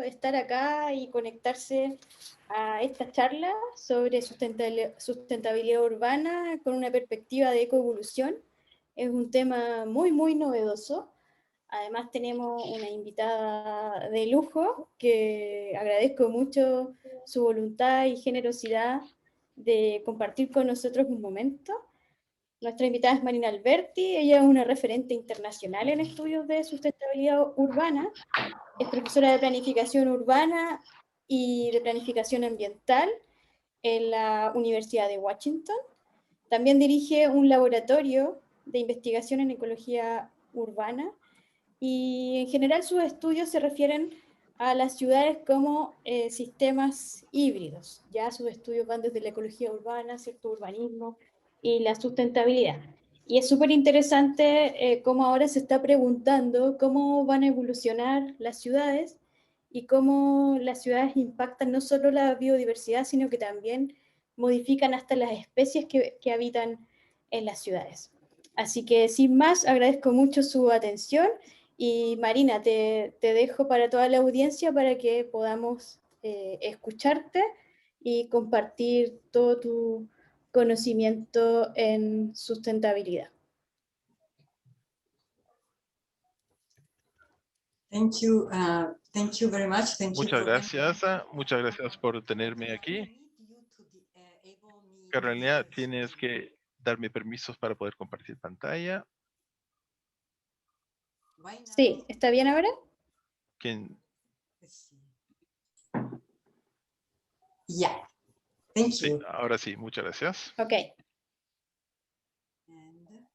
estar acá y conectarse a esta charla sobre sustentabilidad urbana con una perspectiva de ecoevolución. Es un tema muy, muy novedoso. Además tenemos una invitada de lujo que agradezco mucho su voluntad y generosidad de compartir con nosotros un momento. Nuestra invitada es Marina Alberti, ella es una referente internacional en estudios de sustentabilidad urbana, es profesora de planificación urbana y de planificación ambiental en la Universidad de Washington. También dirige un laboratorio de investigación en ecología urbana y en general sus estudios se refieren a las ciudades como sistemas híbridos. Ya sus estudios van desde la ecología urbana, cierto urbanismo y la sustentabilidad. Y es súper interesante cómo ahora se está preguntando cómo van a evolucionar las ciudades y cómo las ciudades impactan no solo la biodiversidad, sino que también modifican hasta las especies que habitan en las ciudades. Así que sin más, agradezco mucho su atención y Marina, te dejo para toda la audiencia para que podamos escucharte y compartir todo tu conocimiento en sustentabilidad. Thank you very much. Muchas gracias por tenerme aquí. Carolina, tienes que darme permisos para poder compartir pantalla. Sí, ¿está bien ahora? ¿Quién? Yeah. Thank you. Sí, ahora sí, muchas gracias. Ok. And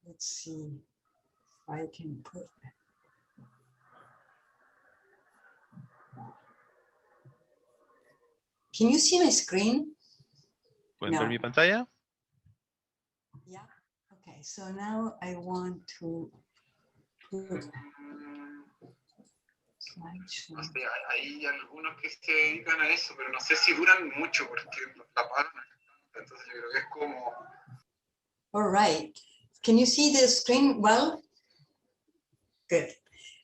let's see if I can put. Can you see my screen? ¿Pueden ver mi pantalla? Yeah. Okay. So now I want to put slideshow. Hay algunos que se dedican a eso, pero no sé si duran mucho porque la pagan. Entonces yo creo que es como. All right. Can you see the screen well? Good.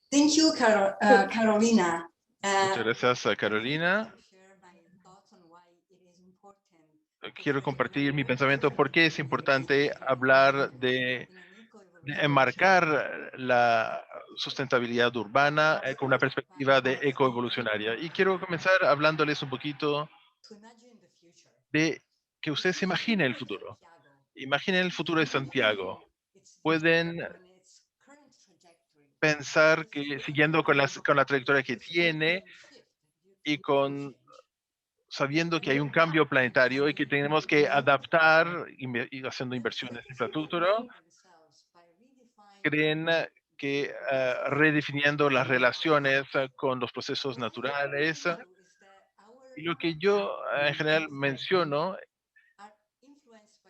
Thank you, Carolina. Muchas gracias, Carolina. Quiero compartir mi pensamiento por qué es importante hablar de enmarcar la sustentabilidad urbana con una perspectiva de ecoevolucionaria. Y quiero comenzar hablándoles un poquito de que ustedes se imaginen el futuro. Imaginen el futuro de Santiago. Pueden pensar que siguiendo con la trayectoria que tiene y sabiendo que hay un cambio planetario y que tenemos que adaptar y haciendo inversiones en infraestructura, creen que redefiniendo las relaciones con los procesos naturales. Y lo que yo en general menciono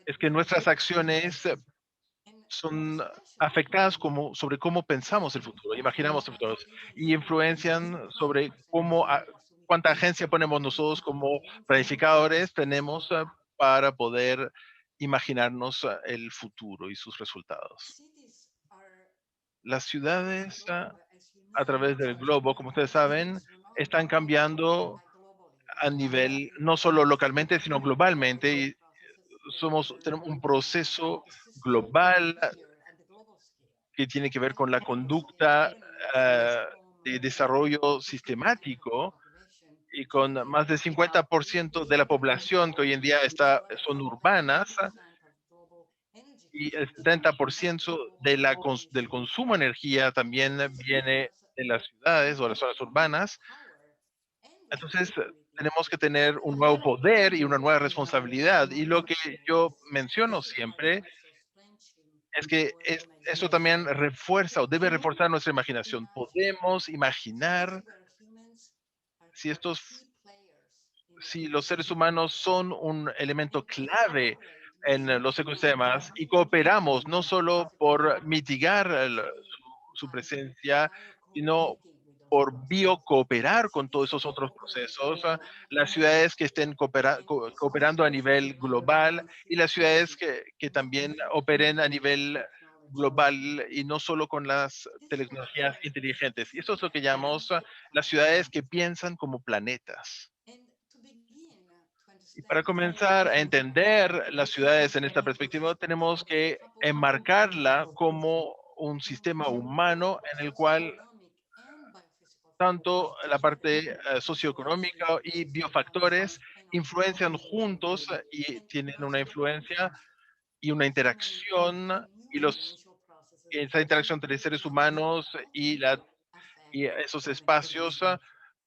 es que nuestras acciones son afectadas sobre cómo pensamos el futuro, imaginamos el futuro, y influencian sobre cuánta agencia ponemos nosotros como planificadores tenemos para poder imaginarnos el futuro y sus resultados. Las ciudades a través del globo, como ustedes saben, están cambiando a nivel no solo localmente, sino globalmente, y tenemos un proceso global que tiene que ver con la conducta de desarrollo sistemático y con más del 50% de la población que hoy en día son urbanas y el 70% del consumo de energía también viene de las ciudades o las zonas urbanas. Entonces, tenemos que tener un nuevo poder y una nueva responsabilidad. Y lo que yo menciono siempre es que eso también refuerza o debe reforzar nuestra imaginación. Podemos imaginar si los seres humanos son un elemento clave en los ecosistemas y cooperamos no solo por mitigar su presencia, sino por biocooperar con todos esos otros procesos, las ciudades que estén cooperando a nivel global y las ciudades que también operen a nivel global y no solo con las tecnologías inteligentes. Y eso es lo que llamamos las ciudades que piensan como planetas. Y para comenzar a entender las ciudades en esta perspectiva, tenemos que enmarcarla como un sistema humano en el cual tanto la parte socioeconómica y biofactores influencian juntos y tienen una influencia y una interacción y esa interacción entre seres humanos y esos espacios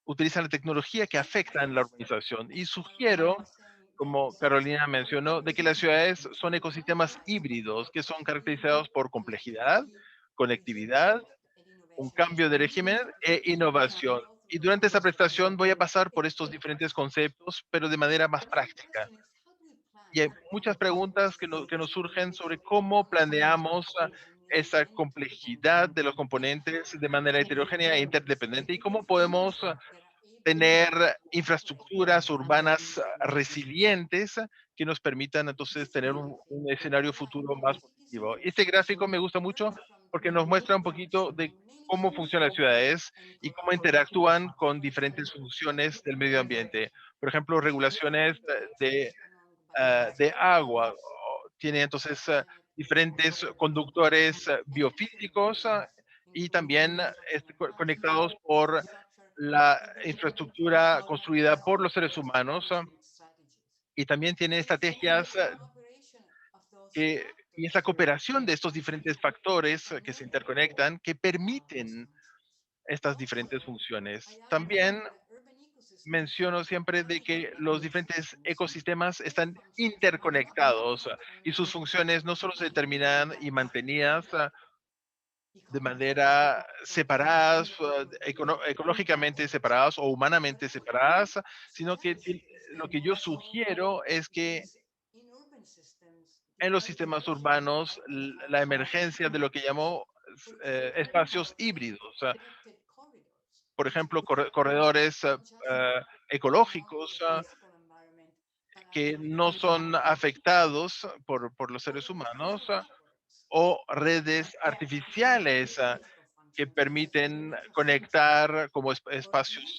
utilizan la tecnología que afectan la urbanización. Y sugiero, como Carolina mencionó, de que las ciudades son ecosistemas híbridos que son caracterizados por complejidad, conectividad, un cambio de régimen e innovación. Y durante esta presentación voy a pasar por estos diferentes conceptos, pero de manera más práctica. Y hay muchas preguntas que nos surgen sobre cómo planeamos esa complejidad de los componentes de manera heterogénea e interdependiente y cómo podemos tener infraestructuras urbanas resilientes que nos permitan entonces tener un escenario futuro más positivo. Este gráfico me gusta mucho porque nos muestra un poquito de cómo funcionan las ciudades y cómo interactúan con diferentes funciones del medio ambiente. Por ejemplo, regulaciones de agua. Tiene entonces diferentes conductores biofísicos y también conectados por la infraestructura construida por los seres humanos y también tiene estrategias y esa cooperación de estos diferentes factores que se interconectan que permiten estas diferentes funciones. También menciono siempre de que los diferentes ecosistemas están interconectados y sus funciones no solo se determinan y mantenidas de manera separadas, ecológicamente separadas o humanamente separadas, sino que lo que yo sugiero es que en los sistemas urbanos la emergencia de lo que llamo espacios híbridos, por ejemplo, corredores ecológicos que no son afectados por los seres humanos o redes artificiales que permiten conectar como espacios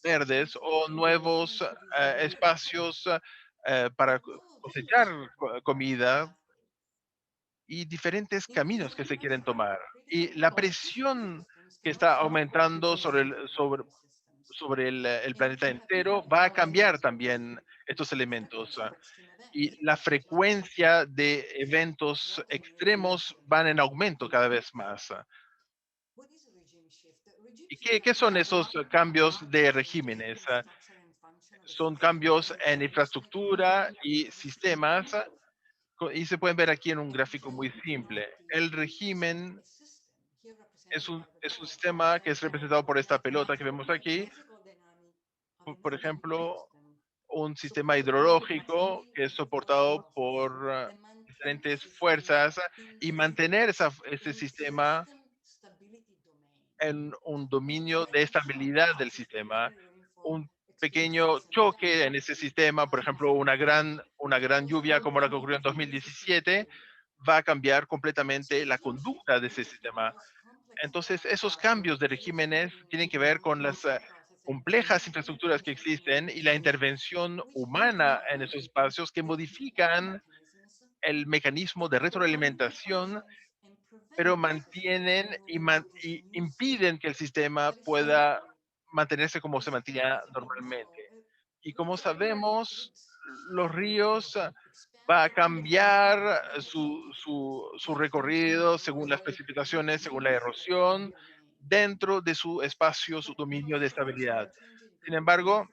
verdes o nuevos espacios para cosechar comida y diferentes caminos que se quieren tomar. Y la presión que está aumentando sobre el planeta entero va a cambiar también estos elementos. Y la frecuencia de eventos extremos van en aumento cada vez más. ¿Y qué son esos cambios de regímenes? Son cambios en infraestructura y sistemas, y se pueden ver aquí en un gráfico muy simple. El régimen es un sistema que es representado por esta pelota que vemos aquí. Por ejemplo, un sistema hidrológico que es soportado por diferentes fuerzas y mantener ese sistema en un dominio de estabilidad del sistema. Un pequeño choque en ese sistema, por ejemplo, una gran lluvia como la que ocurrió en 2017, va a cambiar completamente la conducta de ese sistema. Entonces, esos cambios de regímenes tienen que ver con las complejas infraestructuras que existen y la intervención humana en esos espacios que modifican el mecanismo de retroalimentación, pero mantienen y impiden que el sistema pueda mantenerse como se mantenía normalmente. Y como sabemos, los ríos va a cambiar su recorrido según las precipitaciones, según la erosión, dentro de su espacio, su dominio de estabilidad. Sin embargo,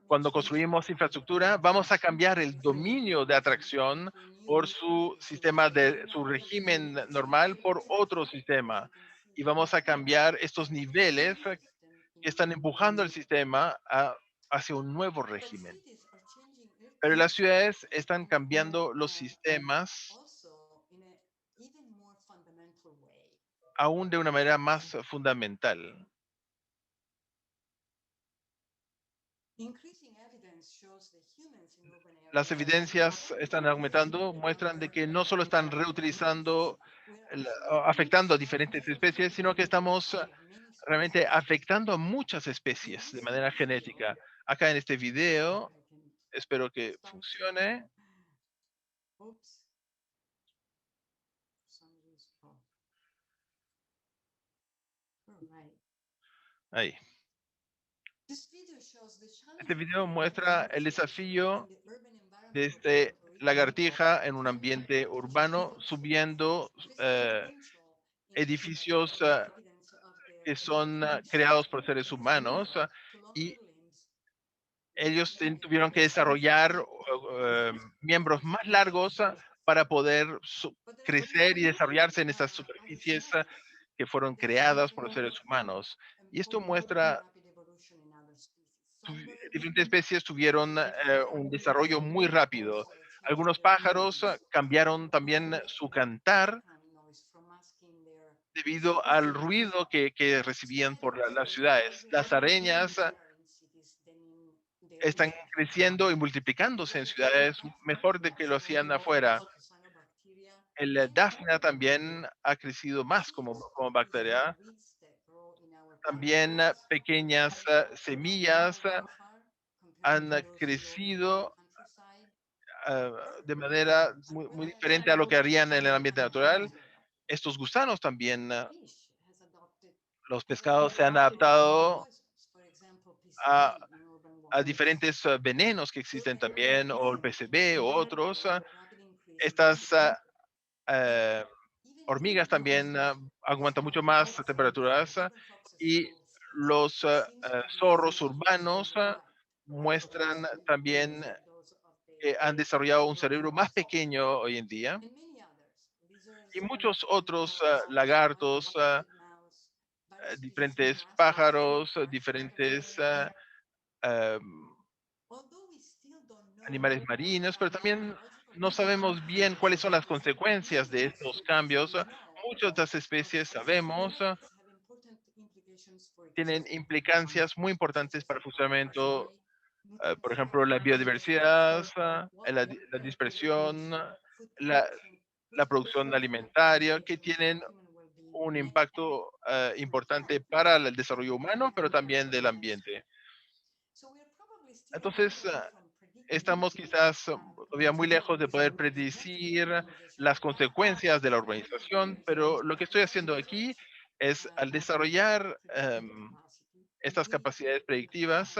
cuando construimos infraestructura, vamos a cambiar el dominio de atracción por su sistema su régimen normal por otro sistema. Y vamos a cambiar estos niveles que están empujando el sistema hacia un nuevo régimen. Pero las ciudades están cambiando los sistemas aún de una manera más fundamental. las evidencias están aumentando, muestran de que no solo están reutilizando, afectando a diferentes especies, sino que estamos realmente afectando a muchas especies de manera genética. Acá en este video, espero que funcione. Oops. For some reason. Oh. All right. Ahí. This video shows the Este challenge video of muestra el desafío in the urban environment de of este Puerto Rico lagartija en of un climbing ambiente the urbano, mountains. subiendo This is influential in edificios evidence of que their son evolution creados por seres humanos to y longer limbs. ellos tuvieron que desarrollar miembros más largos para poder But there's crecer y another desarrollarse en estas superficies hypothesis que fueron that there's creadas por los more seres humanos. Y esto more muestra rapid evolution in other species. Some birds diferentes especies tuvieron un desarrollo muy rápido. also change Algunos their pájaros noise cambiaron también su cantar background noise from masking their debido al ruido que recibían por las ciudades. Las arañas están creciendo y multiplicándose en ciudades mejor de que lo hacían afuera. El Daphnia también ha crecido más como bacteria. También pequeñas semillas han crecido de manera muy diferente a lo que harían en el ambiente natural. Estos gusanos también, los pescados se han adaptado a, a diferentes venenos que existen también, o el PCB o otros. Estas hormigas también aguantan mucho más temperaturas y los zorros urbanos muestran también que han desarrollado un cerebro más pequeño hoy en día. Y muchos otros lagartos, diferentes pájaros, diferentes animales marinos, pero también no sabemos bien cuáles son las consecuencias de estos cambios. Muchas de las especies sabemos tienen implicancias muy importantes para el funcionamiento, por ejemplo, la biodiversidad, la dispersión, la, la producción alimentaria, que tienen un impacto importante para el desarrollo humano, pero también del ambiente. Entonces, estamos quizás todavía muy lejos de poder predecir las consecuencias de la urbanización, pero lo que estoy haciendo aquí es al desarrollar estas capacidades predictivas,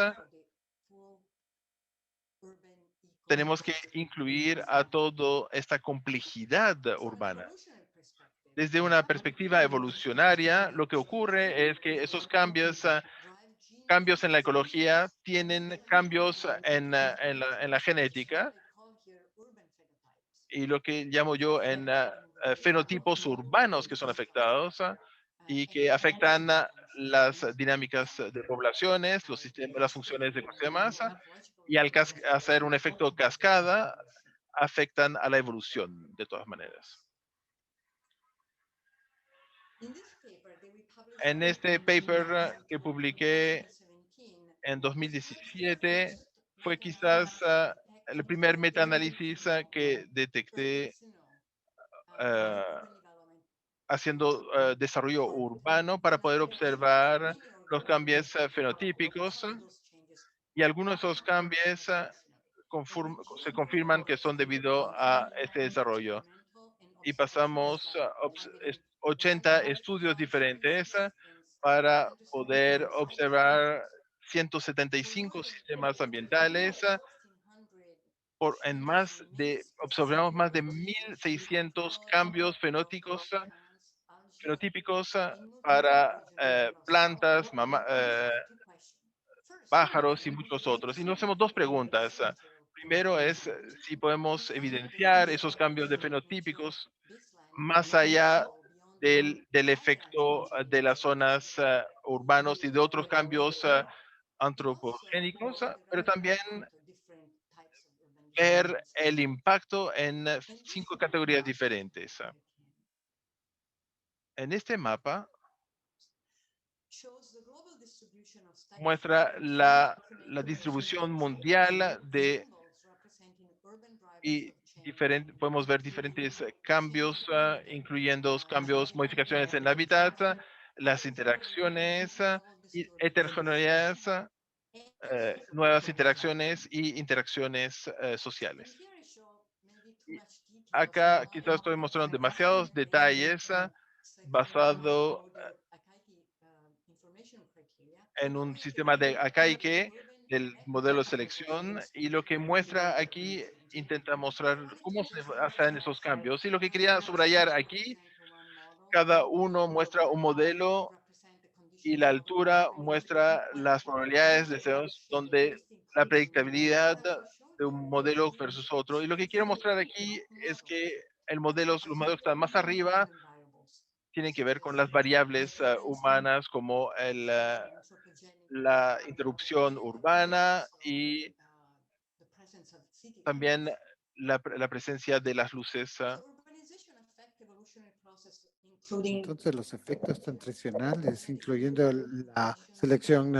tenemos que incluir a toda esta complejidad urbana. Desde una perspectiva evolucionaria, lo que ocurre es que esos cambios en la ecología tienen cambios en la genética y lo que llamo yo en fenotipos urbanos que son afectados y que afectan las dinámicas de poblaciones, los sistemas, las funciones de ecosistemas y al hacer un efecto cascada afectan a la evolución de todas maneras. En este paper que publiqué en 2017 fue quizás el primer metaanálisis que detecté haciendo desarrollo urbano para poder observar los cambios fenotípicos y algunos de esos cambios se confirman que son debido a este desarrollo. Y pasamos 80 estudios diferentes para poder observar 175 sistemas ambientales. Observamos más de 1.600 cambios fenotípicos para plantas, pájaros y muchos otros. Y nos hacemos dos preguntas. Primero es si podemos evidenciar esos cambios de fenotípicos más allá del efecto de las zonas urbanos y de otros cambios antropogénicos, pero también ver el impacto en 5 categorías diferentes. En este mapa muestra la distribución mundial de y podemos ver diferentes cambios, incluyendo cambios, modificaciones en el hábitat, las interacciones y heterogeneidades, nuevas interacciones y interacciones sociales. Y acá quizás estoy mostrando demasiados detalles basado en un sistema de Akaike del modelo de selección, y lo que muestra aquí intenta mostrar cómo se hacen esos cambios. Y lo que quería subrayar aquí, cada uno muestra un modelo y la altura muestra las probabilidades de deseos, donde la predictabilidad de un modelo versus otro. Y lo que quiero mostrar aquí es que los modelos que están más arriba tienen que ver con las variables humanas, como la interrupción urbana y también la presencia de las luces. Entonces, los efectos transicionales, incluyendo la selección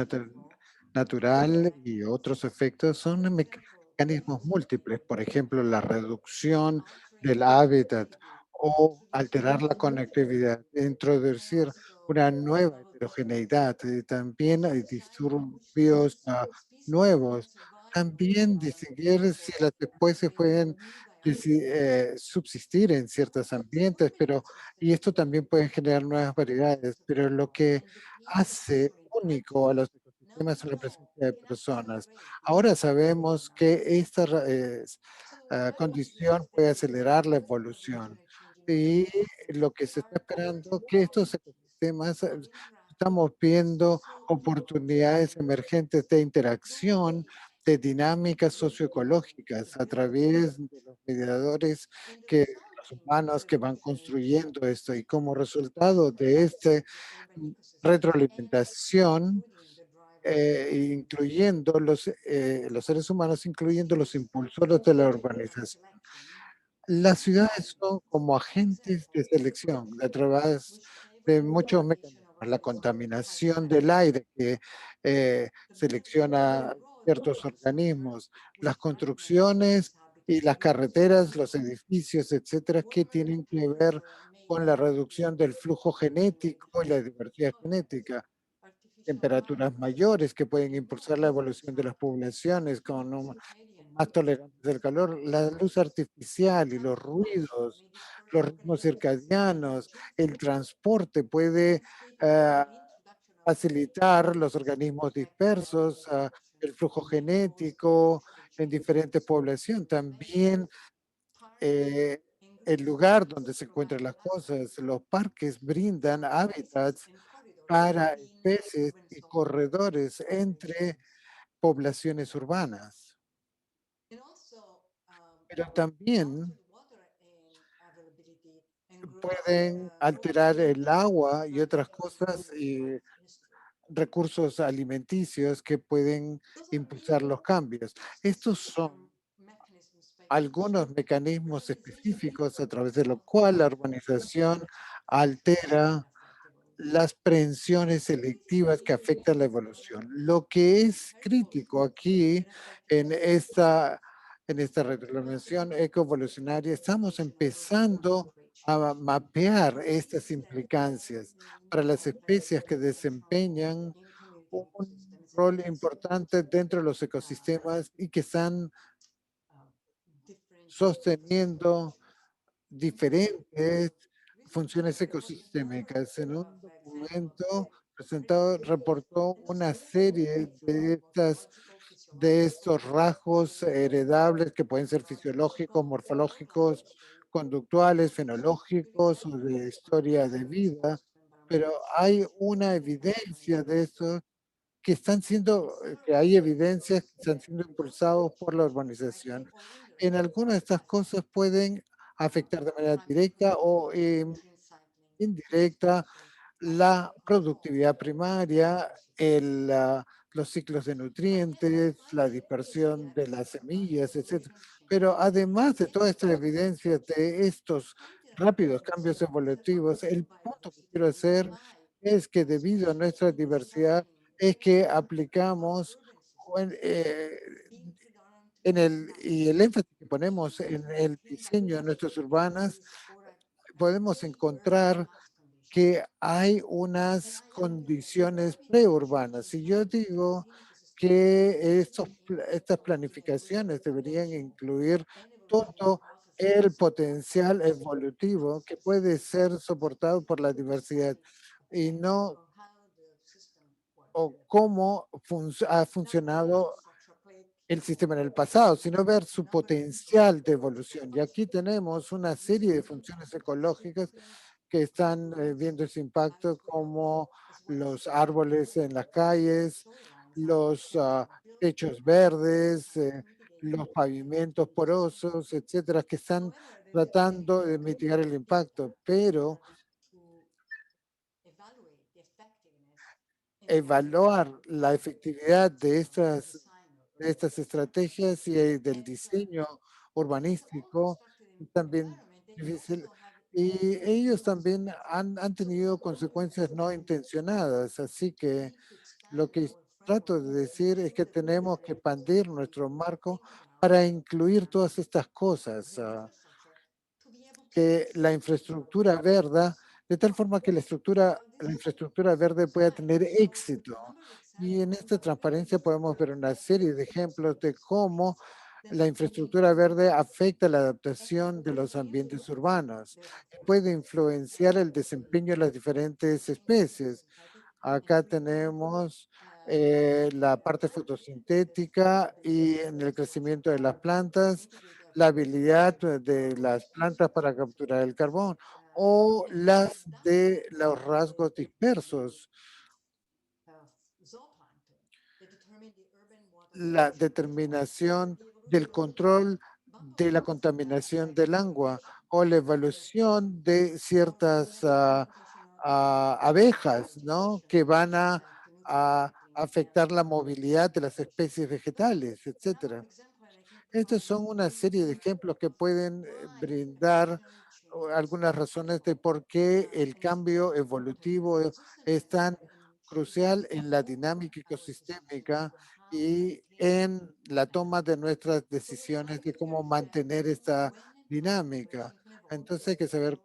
natural y otros efectos, son mecanismos múltiples. Por ejemplo, la reducción del hábitat o alterar la conectividad, introducir una nueva heterogeneidad. También hay disturbios nuevos. También distinguir si las especies pueden subsistir en ciertos ambientes, pero y esto también puede generar nuevas variedades, pero lo que hace único a los ecosistemas es la presencia de personas. Ahora sabemos que esta condición puede acelerar la evolución y lo que se está esperando que estos ecosistemas estamos viendo oportunidades emergentes de interacción, de dinámicas socioecológicas a través de los mediadores que los humanos que van construyendo esto, y como resultado de esta retroalimentación, incluyendo los seres humanos, incluyendo los impulsores de la urbanización. Las ciudades son como agentes de selección a través de muchos mecanismos. La contaminación del aire que selecciona ciertos organismos, las construcciones y las carreteras, los edificios, etcétera, que tienen que ver con la reducción del flujo genético y la diversidad genética. Temperaturas mayores que pueden impulsar la evolución de las poblaciones con más tolerantes al calor, la luz artificial y los ruidos, los ritmos circadianos, el transporte puede ah, facilitar los organismos dispersos, el flujo genético en diferentes poblaciones. También el lugar donde se encuentran las cosas, los parques brindan hábitats para especies y corredores entre poblaciones urbanas. Pero también pueden alterar el agua y otras cosas y recursos alimenticios que pueden impulsar los cambios. Estos son algunos mecanismos específicos a través de lo cual la urbanización altera las prevenciones selectivas que afectan la evolución. Lo que es crítico aquí en esta retroalimentación ecoevolucionaria, estamos empezando a mapear estas implicancias para las especies que desempeñan un rol importante dentro de los ecosistemas y que están sosteniendo diferentes funciones ecosistémicas. En un documento presentado reportó una serie de estos rasgos heredables que pueden ser fisiológicos, morfológicos, conductuales, fenológicos o de historia de vida, pero hay una evidencia de eso que hay evidencias que están siendo impulsados por la urbanización. En algunas de estas cosas pueden afectar de manera directa o indirecta la productividad primaria, los ciclos de nutrientes, la dispersión de las semillas, etcétera. Pero además de toda esta evidencia de estos rápidos cambios evolutivos, el punto que quiero hacer es que debido a nuestra diversidad es que aplicamos y el énfasis que ponemos en el diseño de nuestras urbanas, podemos encontrar que hay unas condiciones preurbanas. Si yo digo que estas planificaciones deberían incluir todo el potencial evolutivo que puede ser soportado por la diversidad y no o cómo ha funcionado el sistema en el pasado, sino ver su potencial de evolución. Y aquí tenemos una serie de funciones ecológicas que están viendo ese impacto, como los árboles en las calles, los techos verdes, los pavimentos porosos, etcétera, que están tratando de mitigar el impacto, pero evaluar la efectividad de estas estrategias y del diseño urbanístico es también difícil. Y ellos también han tenido consecuencias no intencionadas. Así que lo que trato de decir es que tenemos que expandir nuestro marco para incluir todas estas cosas, que la infraestructura verde, de tal forma que la infraestructura verde pueda tener éxito. Y en esta transparencia podemos ver una serie de ejemplos de cómo la infraestructura verde afecta la adaptación de los ambientes urbanos y puede influenciar el desempeño de las diferentes especies. Acá tenemos la parte fotosintética y en el crecimiento de las plantas, la habilidad de las plantas para capturar el carbón o las de los rasgos dispersos, la determinación del control de la contaminación del agua o la evaluación de ciertas abejas, ¿no? Que van a afectar la movilidad de las especies vegetales, etcétera. Estos son una serie de ejemplos que pueden brindar algunas razones de por qué el cambio evolutivo es tan crucial en la dinámica ecosistémica y en la toma de nuestras decisiones de cómo mantener esta dinámica. Entonces hay que saber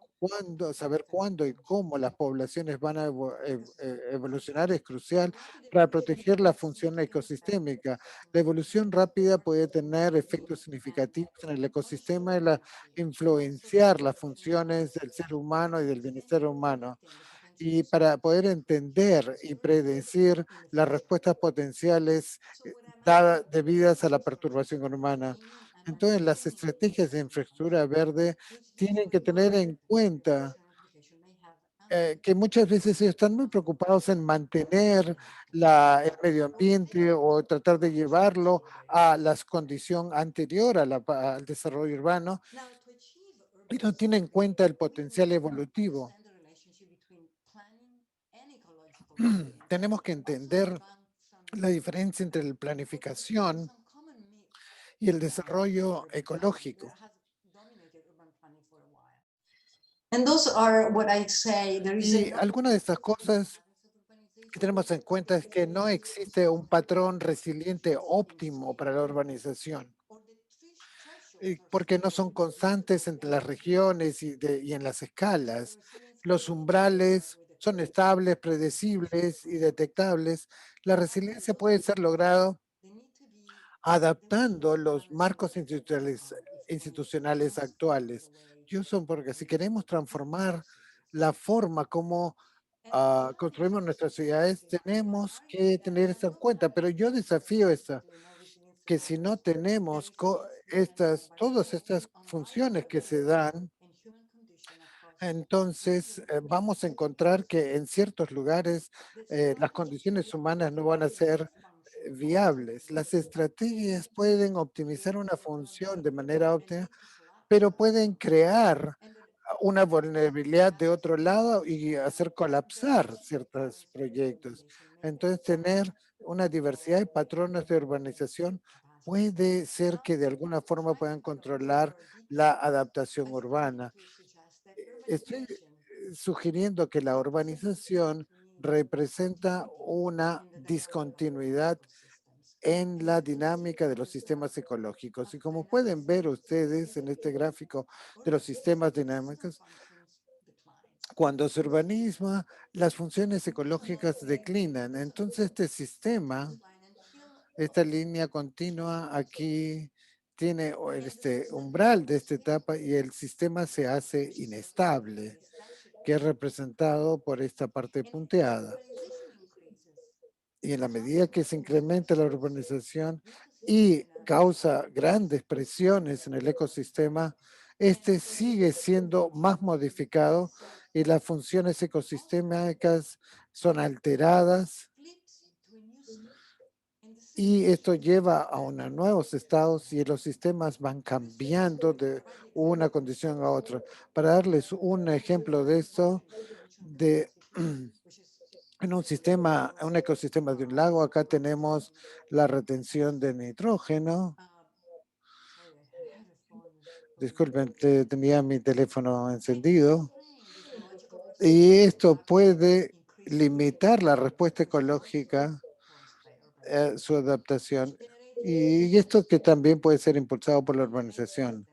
cuándo y cómo las poblaciones van a evolucionar es crucial para proteger la función ecosistémica. La evolución rápida puede tener efectos significativos en el ecosistema y influenciar las funciones del ser humano y del bienestar humano. Y para poder entender y predecir las respuestas potenciales debidas a la perturbación humana. Entonces, las estrategias de infraestructura verde tienen que tener en cuenta que muchas veces ellos están muy preocupados en mantener el medio ambiente o tratar de llevarlo a las condiciones anterior al desarrollo urbano y no tienen en cuenta el potencial evolutivo. Tenemos que entender la diferencia entre la planificación y el desarrollo ecológico. Y algunas de estas cosas que tenemos en cuenta es que no existe un patrón resiliente óptimo para la urbanización, porque no son constantes entre las regiones y en las escalas. Los umbrales son estables, predecibles y detectables. La resiliencia puede ser lograda adaptando los marcos institucionales actuales. Yo son porque si queremos transformar la forma como construimos nuestras ciudades, tenemos que tener esto en cuenta. Pero yo desafío esta, que si no tenemos todas estas funciones que se dan, entonces vamos a encontrar que en ciertos lugares las condiciones humanas no van a ser viables. Las estrategias pueden optimizar una función de manera óptima, pero pueden crear una vulnerabilidad de otro lado y hacer colapsar ciertos proyectos. Entonces, tener una diversidad de patrones de urbanización puede ser que de alguna forma puedan controlar la adaptación urbana. Estoy sugiriendo que la urbanización representa una discontinuidad en la dinámica de los sistemas ecológicos. Y como pueden ver ustedes en este gráfico de los sistemas dinámicos, cuando se urbaniza, las funciones ecológicas declinan. Entonces, este sistema, esta línea continua aquí tiene este umbral de esta etapa y el sistema se hace inestable, que es representado por esta parte punteada. Y en la medida que se incrementa la urbanización y causa grandes presiones en el ecosistema, este sigue siendo más modificado y las funciones ecosistémicas son alteradas y esto lleva a unos nuevos estados y los sistemas van cambiando de una condición a otra. Para darles un ejemplo de esto, en un ecosistema de un lago, acá tenemos la retención de nitrógeno. Disculpen, tenía mi teléfono encendido. Y esto puede limitar la respuesta ecológica, su adaptación. Y esto que también puede ser impulsado por la urbanización.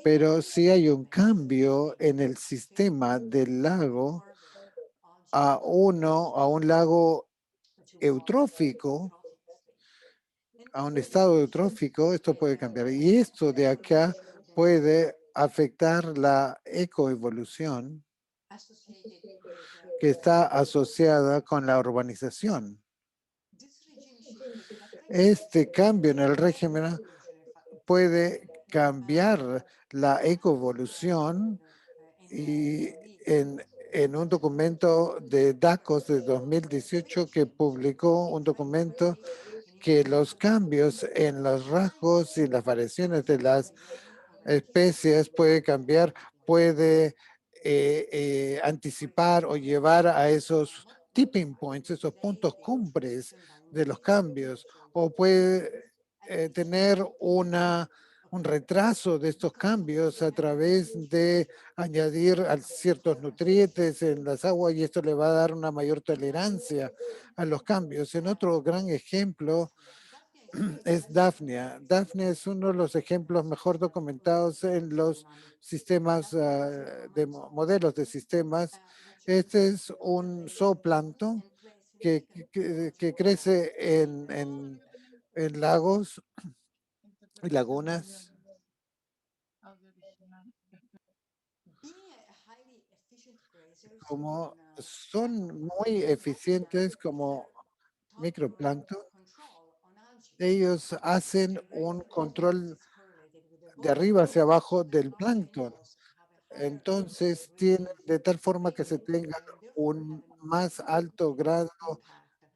Pero si hay un cambio en el sistema del lago a un lago eutrófico, a un estado eutrófico, esto puede cambiar. Y esto de acá puede afectar la ecoevolución que está asociada con la urbanización. Este cambio en el régimen puede cambiar la ecoevolución y en un documento de DACOS de 2018 que publicó un documento que los cambios en los rasgos y las variaciones de las especies puede cambiar, puede anticipar o llevar a esos tipping points, esos puntos cumbres de los cambios, o puede tener un retraso de estos cambios a través de añadir ciertos nutrientes en las aguas y esto le va a dar una mayor tolerancia a los cambios. En otro gran ejemplo, es Daphnia. Daphnia es uno de los ejemplos mejor documentados en los sistemas de modelos de sistemas. Este es un zooplancton que crece en lagos y lagunas. Como son muy eficientes como microplancton, ellos hacen un control de arriba hacia abajo del plancton. Entonces, tienen de tal forma que se tenga un más alto grado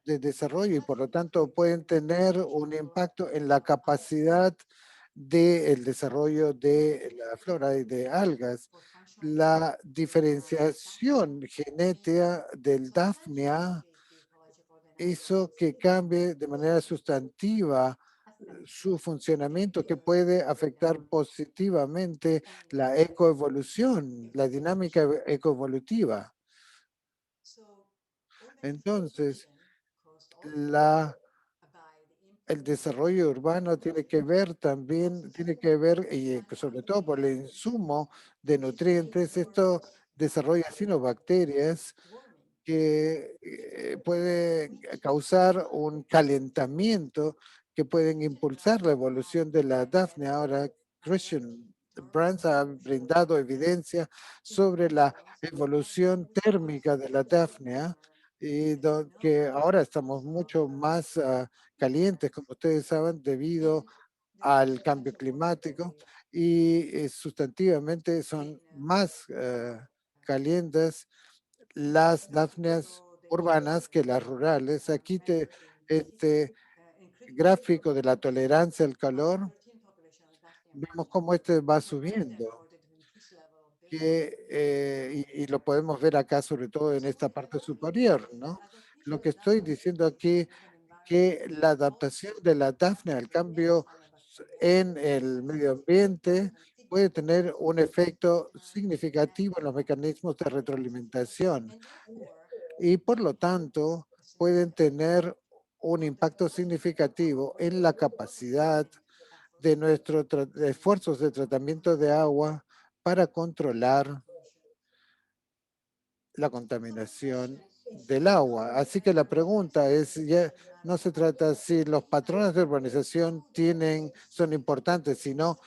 de desarrollo y por lo tanto pueden tener un impacto en la capacidad del desarrollo de la flora y de algas. La diferenciación genética del Daphnia hizo que cambie de manera sustantiva su funcionamiento que puede afectar positivamente la ecoevolución, la dinámica ecoevolutiva. Entonces, el desarrollo urbano tiene que ver también, y sobre todo por el insumo de nutrientes, esto desarrolla cianobacterias que puede causar un calentamiento que pueden impulsar la evolución de la Daphne. Ahora, Christian Brands ha brindado evidencia sobre la evolución térmica de la Daphne y que ahora estamos mucho más calientes, como ustedes saben, debido al cambio climático y sustantivamente son más calientes las dafnias urbanas que las rurales. Aquí este gráfico de la tolerancia al calor, vemos cómo este va subiendo. Y lo podemos ver acá, sobre todo en esta parte superior, ¿no? Lo que estoy diciendo aquí, que la adaptación de la Dafne al cambio en el medio ambiente puede tener un efecto significativo en los mecanismos de retroalimentación y por lo tanto pueden tener un impacto significativo en la capacidad de nuestros esfuerzos de tratamiento de agua para controlar la contaminación del agua. Así que la pregunta es, ya no se trata si los patrones de urbanización son importantes, sino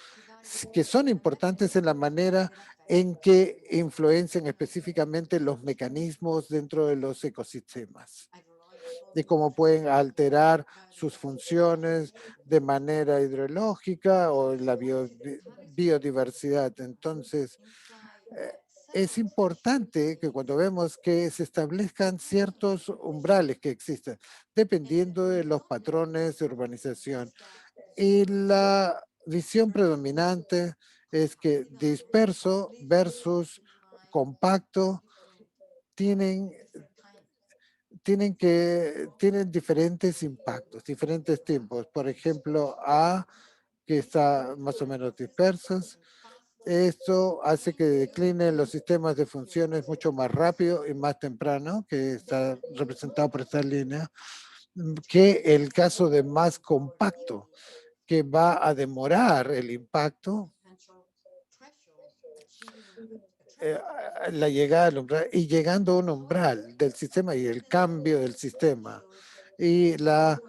que son importantes en la manera en que influencian específicamente los mecanismos dentro de los ecosistemas y cómo pueden alterar sus funciones de manera hidrológica o la biodiversidad. Entonces, es importante que cuando vemos que se establezcan ciertos umbrales que existen, dependiendo de los patrones de urbanización. Y la visión predominante es que disperso versus compacto tienen tienen diferentes impactos, diferentes tiempos. Por ejemplo, A, que está más o menos dispersos. Esto hace que declinen los sistemas de funciones mucho más rápido y más temprano, que está representado por esta línea, que el caso de más compacto, que va a demorar el impacto, la llegada al umbral y llegando a un umbral del sistema y el cambio del sistema. Y la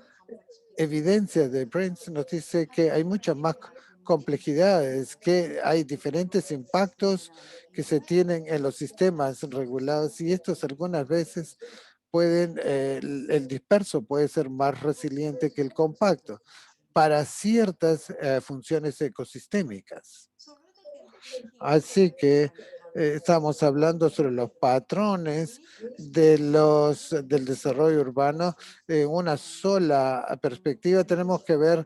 evidencia de Brains nos dice que hay muchas más complejidades, que hay diferentes impactos que se tienen en los sistemas regulados y estos algunas veces el disperso puede ser más resiliente que el compacto para ciertas funciones ecosistémicas. Así que estamos hablando sobre los patrones del desarrollo urbano en una sola perspectiva. Tenemos que ver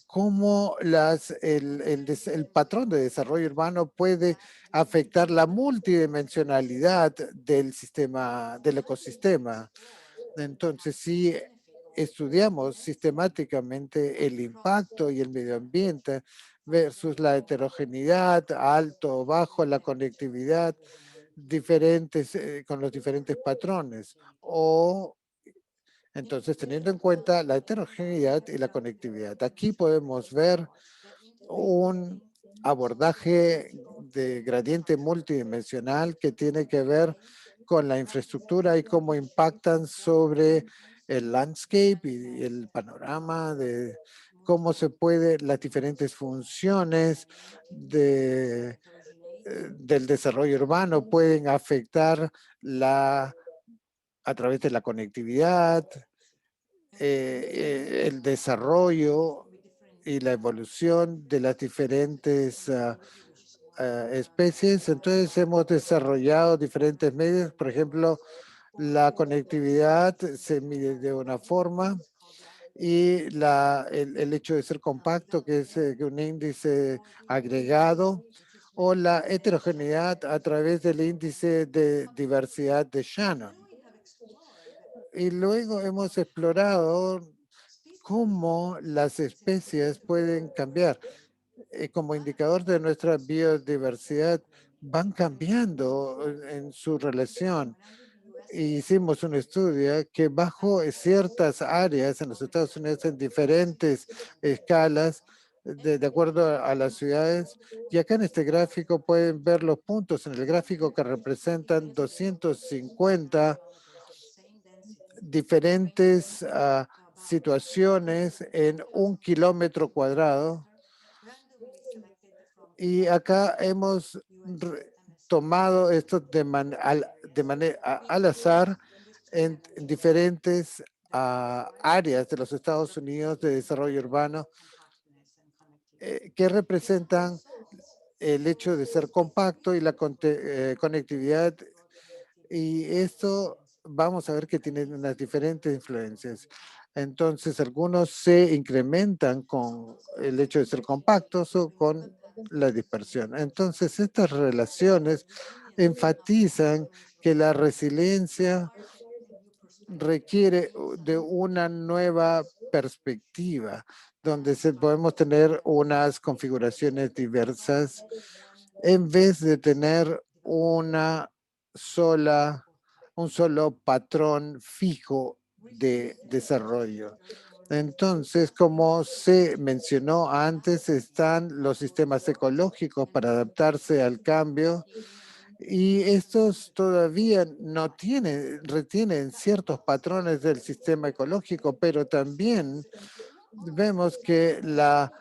cómo el patrón de desarrollo urbano puede afectar la multidimensionalidad del sistema, del ecosistema. Entonces, si estudiamos sistemáticamente el impacto y el medio ambiente versus la heterogeneidad, alto o bajo, la conectividad, con los diferentes patrones. Entonces, teniendo en cuenta la heterogeneidad y la conectividad. Aquí podemos ver un abordaje de gradiente multidimensional que tiene que ver con la infraestructura y cómo impactan sobre el landscape y el panorama de cómo las diferentes funciones del desarrollo urbano pueden afectar a través de la conectividad, el desarrollo y la evolución de las diferentes especies. Entonces hemos desarrollado diferentes medios. Por ejemplo, la conectividad se mide de una forma y el hecho de ser compacto, que es un índice agregado, o la heterogeneidad a través del índice de diversidad de Shannon. Y luego hemos explorado cómo las especies pueden cambiar. Como indicador de nuestra biodiversidad, van cambiando en su relación. Hicimos un estudio que bajo ciertas áreas en los Estados Unidos en diferentes escalas, de acuerdo a las ciudades, y acá en este gráfico pueden ver los puntos en el gráfico que representan 250 diferentes situaciones en 1 kilómetro cuadrado. Y acá hemos tomado esto de manera al azar en diferentes áreas de los Estados Unidos de desarrollo urbano que representan el hecho de ser compacto y la conectividad. Y esto vamos a ver que tienen unas diferentes influencias. Entonces, algunos se incrementan con el hecho de ser compactos o con la dispersión. Entonces, estas relaciones enfatizan que la resiliencia requiere de una nueva perspectiva, donde podemos tener unas configuraciones diversas en vez de tener un solo patrón fijo de desarrollo. Entonces, como se mencionó antes, están los sistemas ecológicos para adaptarse al cambio y estos todavía no retienen ciertos patrones del sistema ecológico, pero también vemos que la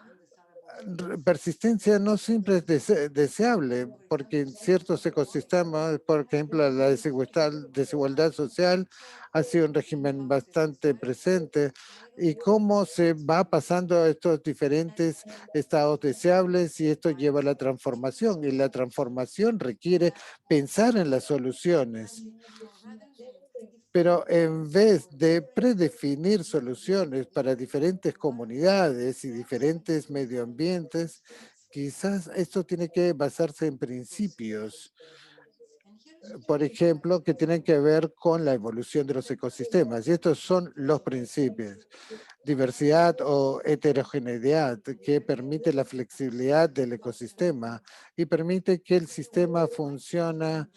persistencia no siempre es deseable, porque en ciertos ecosistemas, por ejemplo, la desigualdad social ha sido un régimen bastante presente y cómo se va pasando a estos diferentes estados deseables y esto lleva a la transformación y la transformación requiere pensar en las soluciones. Pero en vez de predefinir soluciones para diferentes comunidades y diferentes medioambientes, quizás esto tiene que basarse en principios, por ejemplo, que tienen que ver con la evolución de los ecosistemas. Y estos son los principios. Diversidad o heterogeneidad, que permite la flexibilidad del ecosistema y permite que el sistema funcione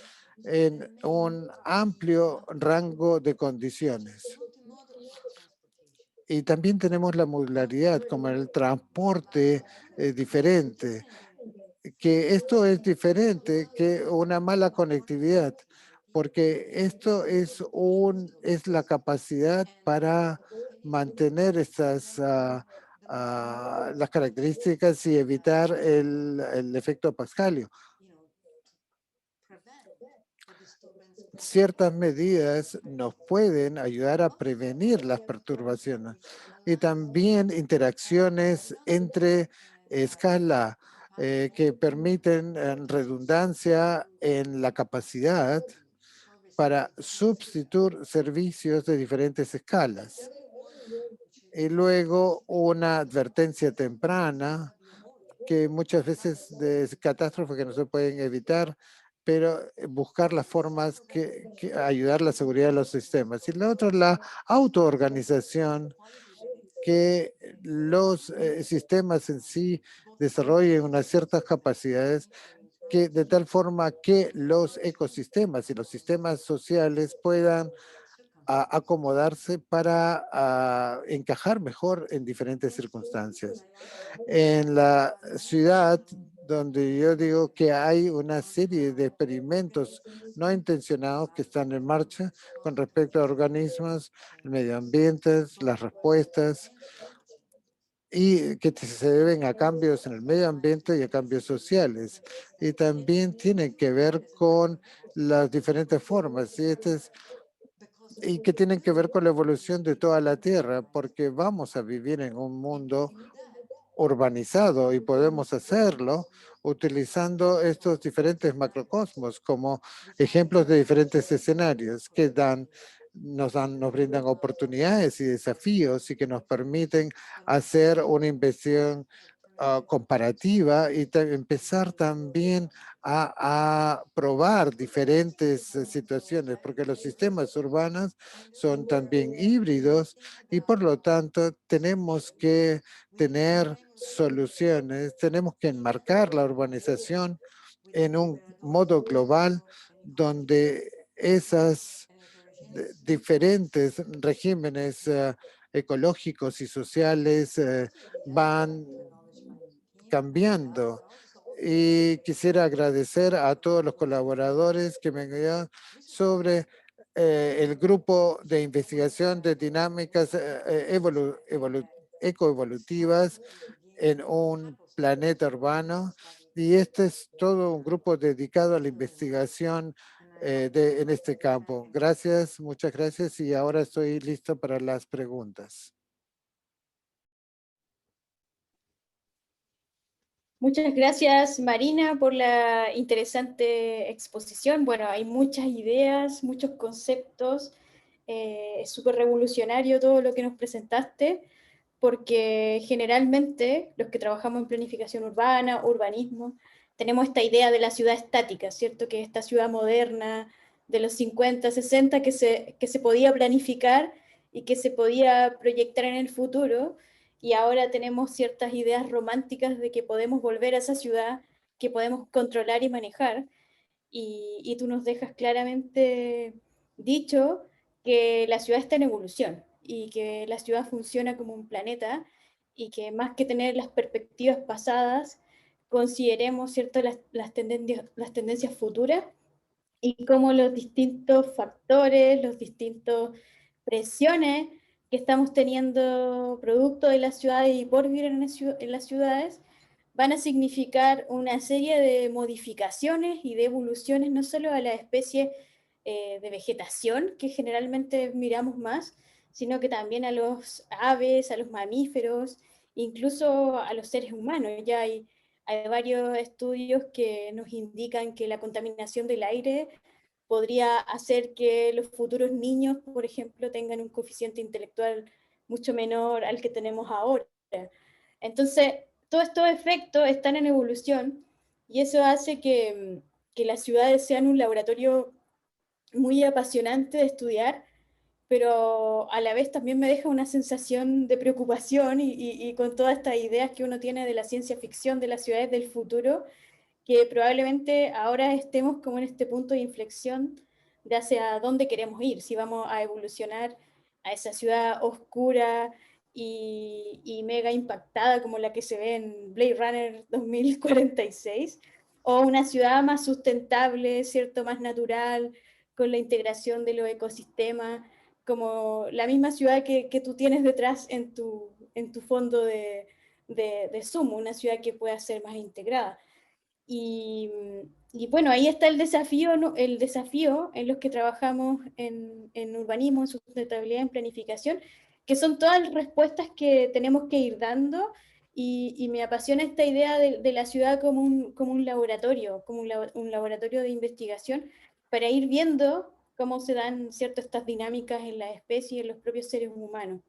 en un amplio rango de condiciones. Y también tenemos la modularidad, como el transporte diferente, que esto es diferente que una mala conectividad, porque esto es la capacidad para mantener las características y evitar el efecto Pascalio. Ciertas medidas nos pueden ayudar a prevenir las perturbaciones y también interacciones entre escala que permiten redundancia en la capacidad para sustituir servicios de diferentes escalas. Y luego una advertencia temprana que muchas veces de catástrofes que no se pueden evitar, pero buscar las formas que ayudar a la seguridad de los sistemas. Y la otra es la autoorganización, que los sistemas en sí desarrollen unas ciertas capacidades que de tal forma que los ecosistemas y los sistemas sociales puedan acomodarse para encajar mejor en diferentes circunstancias. En la ciudad donde yo digo que hay una serie de experimentos no intencionados que están en marcha con respecto a organismos, el medio ambiente, las respuestas, y que se deben a cambios en el medio ambiente y a cambios sociales. Y también tienen que ver con las diferentes formas. Y que tienen que ver con la evolución de toda la Tierra, porque vamos a vivir en un mundo urbanizado y podemos hacerlo utilizando estos diferentes macrocosmos como ejemplos de diferentes escenarios que nos brindan oportunidades y desafíos y que nos permiten hacer una inversión comparativa y empezar también a probar diferentes situaciones, porque los sistemas urbanos son también híbridos y por lo tanto tenemos que tener soluciones, tenemos que enmarcar la urbanización en un modo global donde esas diferentes regímenes ecológicos y sociales van cambiando. Y quisiera agradecer a todos los colaboradores que me han ayudado sobre el grupo de investigación de dinámicas ecoevolutivas en un planeta urbano. Y este es todo un grupo dedicado a la investigación en este campo. Gracias, muchas gracias. Y ahora estoy listo para las preguntas. Muchas gracias, Marina, por la interesante exposición. Bueno, hay muchas ideas, muchos conceptos. Es súper revolucionario todo lo que nos presentaste, porque generalmente los que trabajamos en planificación urbana, urbanismo, tenemos esta idea de la ciudad estática, ¿cierto? Que esta ciudad moderna de los 50, 60 que se podía planificar y que se podía proyectar en el futuro, y ahora tenemos ciertas ideas románticas de que podemos volver a esa ciudad, que podemos controlar y manejar, y tú nos dejas claramente dicho que la ciudad está en evolución y que la ciudad funciona como un planeta y que más que tener las perspectivas pasadas, consideremos, ¿cierto?, las tendencias futuras y cómo los distintos factores, los distintos presiones que estamos teniendo producto de las ciudades y por vivir en las ciudades van a significar una serie de modificaciones y de evoluciones no solo a la especie de vegetación que generalmente miramos más, sino que también a los aves, a los mamíferos, incluso a los seres humanos. Ya hay varios estudios que nos indican que la contaminación del aire podría hacer que los futuros niños, por ejemplo, tengan un coeficiente intelectual mucho menor al que tenemos ahora. Entonces, todos estos efectos están en evolución y eso hace que las ciudades sean un laboratorio muy apasionante de estudiar, pero a la vez también me deja una sensación de preocupación y con todas estas ideas que uno tiene de la ciencia ficción de las ciudades del futuro, que probablemente ahora estemos como en este punto de inflexión de hacia dónde queremos ir, si vamos a evolucionar a esa ciudad oscura y mega impactada como la que se ve en Blade Runner 2046, o una ciudad más sustentable, ¿cierto?, más natural, con la integración de los ecosistemas, como la misma ciudad que tú tienes detrás en tu fondo de Zoom, una ciudad que pueda ser más integrada. Y, y bueno, ahí está el desafío, ¿no? El desafío en los que trabajamos en urbanismo, en sustentabilidad, en planificación, que son todas las respuestas que tenemos que ir dando y me apasiona esta idea de la ciudad como un laboratorio, como un laboratorio de investigación para ir viendo cómo se dan ciertas estas dinámicas en las especies y en los propios seres humanos.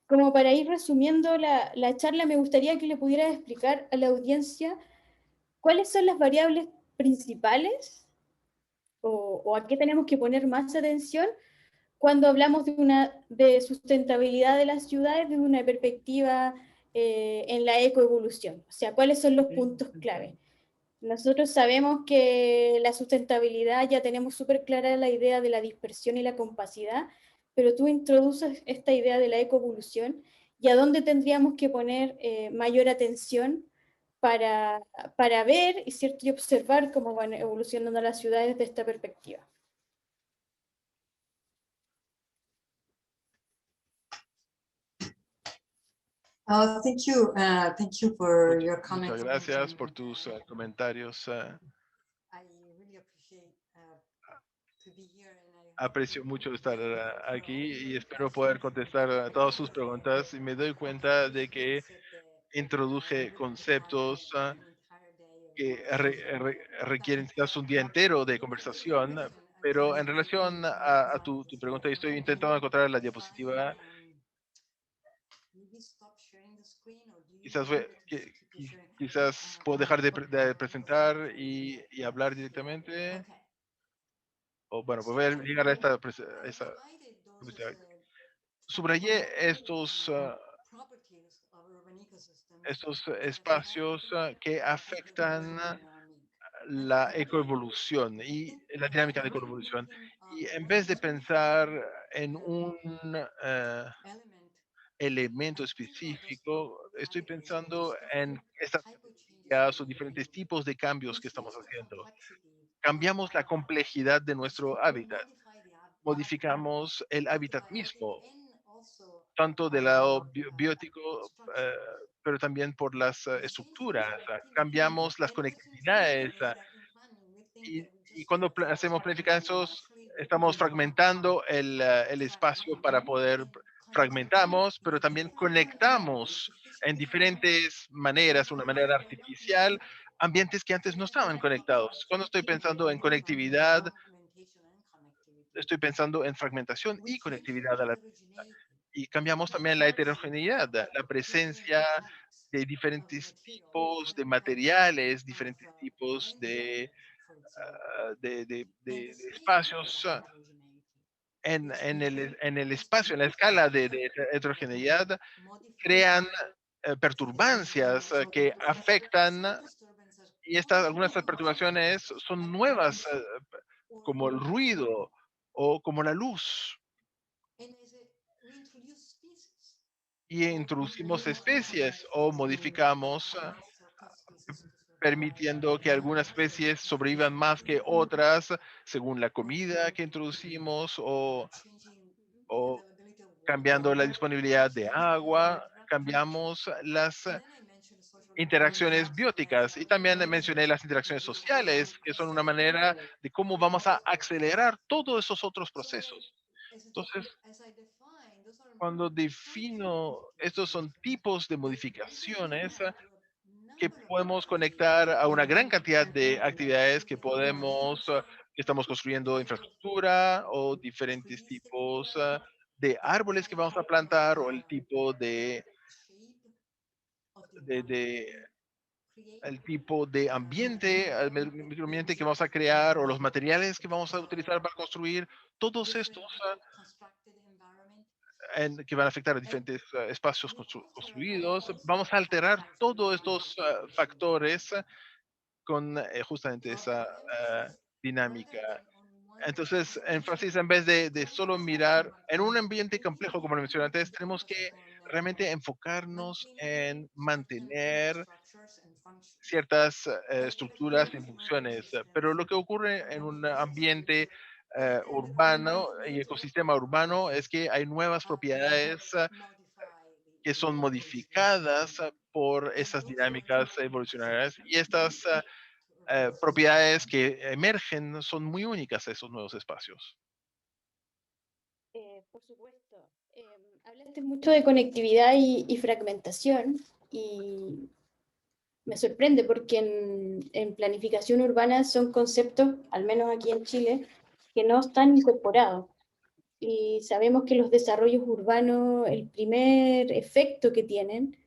Como para ir resumiendo la charla, me gustaría que le pudiera explicar a la audiencia cuáles son las variables principales o a qué tenemos que poner más atención cuando hablamos de sustentabilidad de las ciudades desde una perspectiva en la ecoevolución. O sea, cuáles son los puntos clave. Nosotros sabemos que la sustentabilidad ya tenemos súper clara la idea de la dispersión y la compacidad, pero tú introduces esta idea de la ecoevolución y a dónde tendríamos que poner mayor atención para, para ver, ¿cierto?, y observar cómo van evolucionando las ciudades desde esta perspectiva. Thank you. Thank you for your comments. Muchas gracias por tus comentarios. I really appreciate to be here and I Aprecio mucho estar aquí y espero poder contestar a todas sus preguntas. Y me doy cuenta de que introduje conceptos que requieren quizás un día entero de conversación, pero en relación a tu pregunta, y estoy intentando encontrar la diapositiva. Quizás puedo dejar de presentar y hablar directamente. O bueno, pues voy a llegar a esta diapositiva. Subrayé estos espacios que afectan la ecoevolución y la dinámica de ecoevolución. Y en vez de pensar en un elemento específico, estoy pensando en estrategias o diferentes tipos de cambios que estamos haciendo. Cambiamos la complejidad de nuestro hábitat, modificamos el hábitat mismo, tanto del lado biótico, pero también por las estructuras. Cambiamos las conectividades y cuando hacemos planificaciones estamos fragmentando el espacio para poder fragmentamos, pero también conectamos en diferentes maneras, una manera artificial, ambientes que antes no estaban conectados. Cuando estoy pensando en conectividad, estoy pensando en fragmentación y conectividad a la y cambiamos también la heterogeneidad, la presencia de diferentes tipos de materiales, diferentes tipos de espacios en el espacio, en la escala de heterogeneidad, crean perturbancias que afectan, y algunas de estas perturbaciones son nuevas, como el ruido o como la luz. y introducimos especies o modificamos, permitiendo que algunas especies sobrevivan más que otras según la comida que introducimos o cambiando la disponibilidad de agua, cambiamos las interacciones bióticas y también mencioné las interacciones sociales, que son una manera de cómo vamos a acelerar todos esos otros procesos. Entonces, cuando defino, estos son tipos de modificaciones que podemos conectar a una gran cantidad de actividades que podemos, que estamos construyendo infraestructura o diferentes tipos de árboles que vamos a plantar o el tipo de el tipo de ambiente, el microambiente que vamos a crear o los materiales que vamos a utilizar para construir, todos estos que van a afectar a diferentes espacios construidos. Vamos a alterar todos estos factores con justamente esa dinámica. Entonces, énfasis en vez de solo mirar en un ambiente complejo, como lo mencioné antes, tenemos que realmente enfocarnos en mantener ciertas estructuras y funciones. Pero lo que ocurre en un ambiente urbano y ecosistema urbano es que hay nuevas propiedades que son modificadas por esas dinámicas evolucionarias y estas propiedades que emergen son muy únicas a esos nuevos espacios. Por supuesto. Hablaste mucho de conectividad y fragmentación y me sorprende porque en planificación urbana son conceptos, al menos aquí en Chile, que no están incorporados. Y sabemos que los desarrollos urbanos, el primer efecto que tienen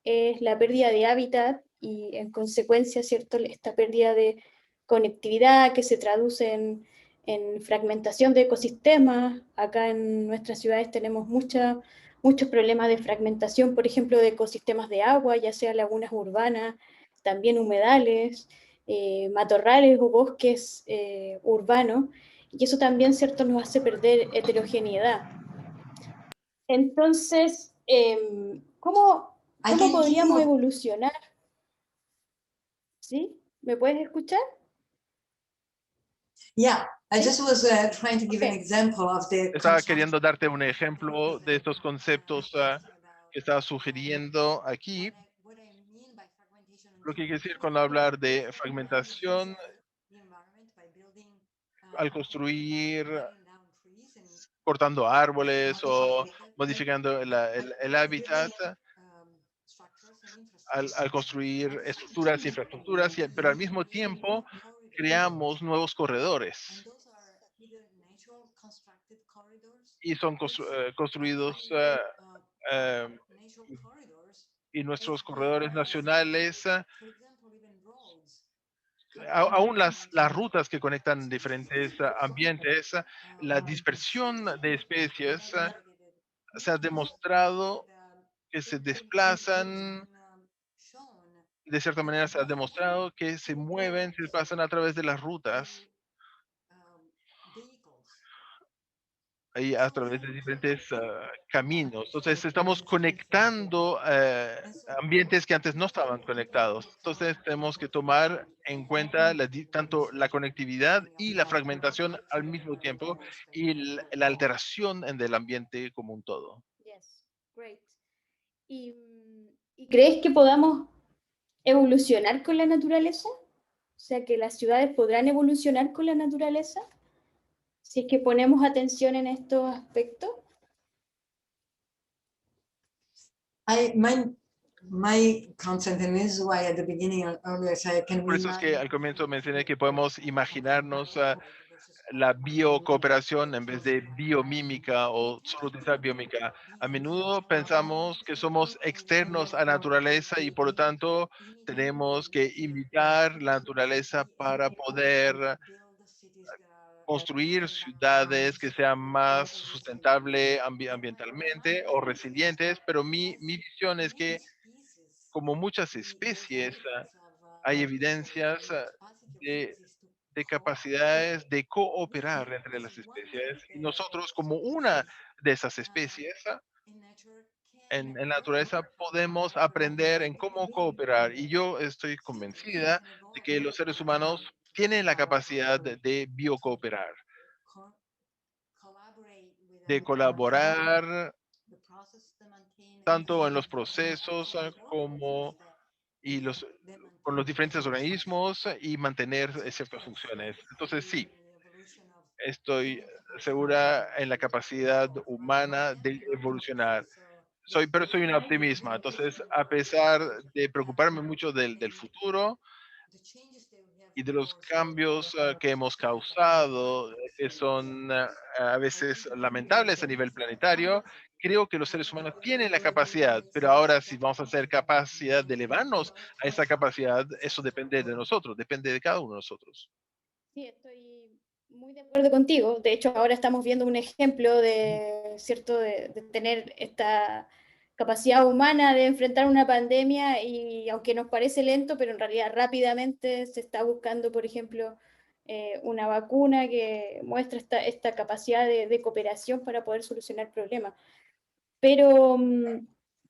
es la pérdida de hábitat y en consecuencia, ¿cierto?, esta pérdida de conectividad que se traduce en fragmentación de ecosistemas. Acá en nuestras ciudades tenemos muchos problemas de fragmentación, por ejemplo, de ecosistemas de agua, ya sea lagunas urbanas, también humedales, matorrales o bosques urbanos, y eso también, ¿cierto?, nos hace perder heterogeneidad. Entonces, ¿cómo podríamos evolucionar? ¿Sí? ¿Me puedes escuchar? Yeah, I just was trying to give an example of the Estaba queriendo darte un ejemplo de estos conceptos que estaba sugiriendo aquí. Lo que quiere decir cuando hablar de fragmentación, al construir, cortando árboles o modificando el hábitat, al construir estructuras, infraestructuras, pero al mismo tiempo creamos nuevos corredores y son construidos eh, y nuestros corredores nacionales, aún las rutas que conectan diferentes ambientes, la dispersión de especies se ha demostrado que se desplazan, de cierta manera se ha demostrado que se mueven, se desplazan a través de las rutas y a través de diferentes caminos. Entonces estamos conectando ambientes que antes no estaban conectados. Entonces tenemos que tomar en cuenta tanto la conectividad y la fragmentación al mismo tiempo y la alteración en el ambiente como un todo. Yes, great. ¿Y crees que podamos evolucionar con la naturaleza? O sea, que las ciudades podrán evolucionar con la naturaleza si es que ponemos atención en estos aspectos. My concept, and this is why at the beginning earlier said, can Por we eso es que al comienzo mencioné que podemos imaginarnos la biocooperación en vez de biomímica o solo utilizar biomímica. A menudo pensamos que somos externos a la naturaleza y por lo tanto tenemos que imitar la naturaleza para poder construir ciudades que sean más sustentables ambientalmente o resilientes, pero mi visión es que como muchas especies, hay evidencias de capacidades de cooperar entre las especies y nosotros como una de esas especies en la naturaleza podemos aprender en cómo cooperar. Y yo estoy convencida de que los seres humanos tienen la capacidad de biocooperar, de colaborar tanto en los procesos como y con los diferentes organismos y mantener ciertas funciones. Entonces, sí, estoy segura en la capacidad humana de evolucionar. Pero soy una optimista. Entonces, a pesar de preocuparme mucho del futuro y de los cambios que hemos causado, que son a veces lamentables a nivel planetario, creo que los seres humanos tienen la capacidad, pero ahora si vamos a hacer capacidad de elevarnos a esa capacidad, eso depende de nosotros, depende de cada uno de nosotros. Sí, estoy muy de acuerdo contigo. De hecho, ahora estamos viendo un ejemplo de, ¿cierto? De tener esta capacidad humana de enfrentar una pandemia y aunque nos parece lento, pero en realidad rápidamente se está buscando, por ejemplo, una vacuna que muestra esta capacidad de cooperación para poder solucionar problemas. Pero,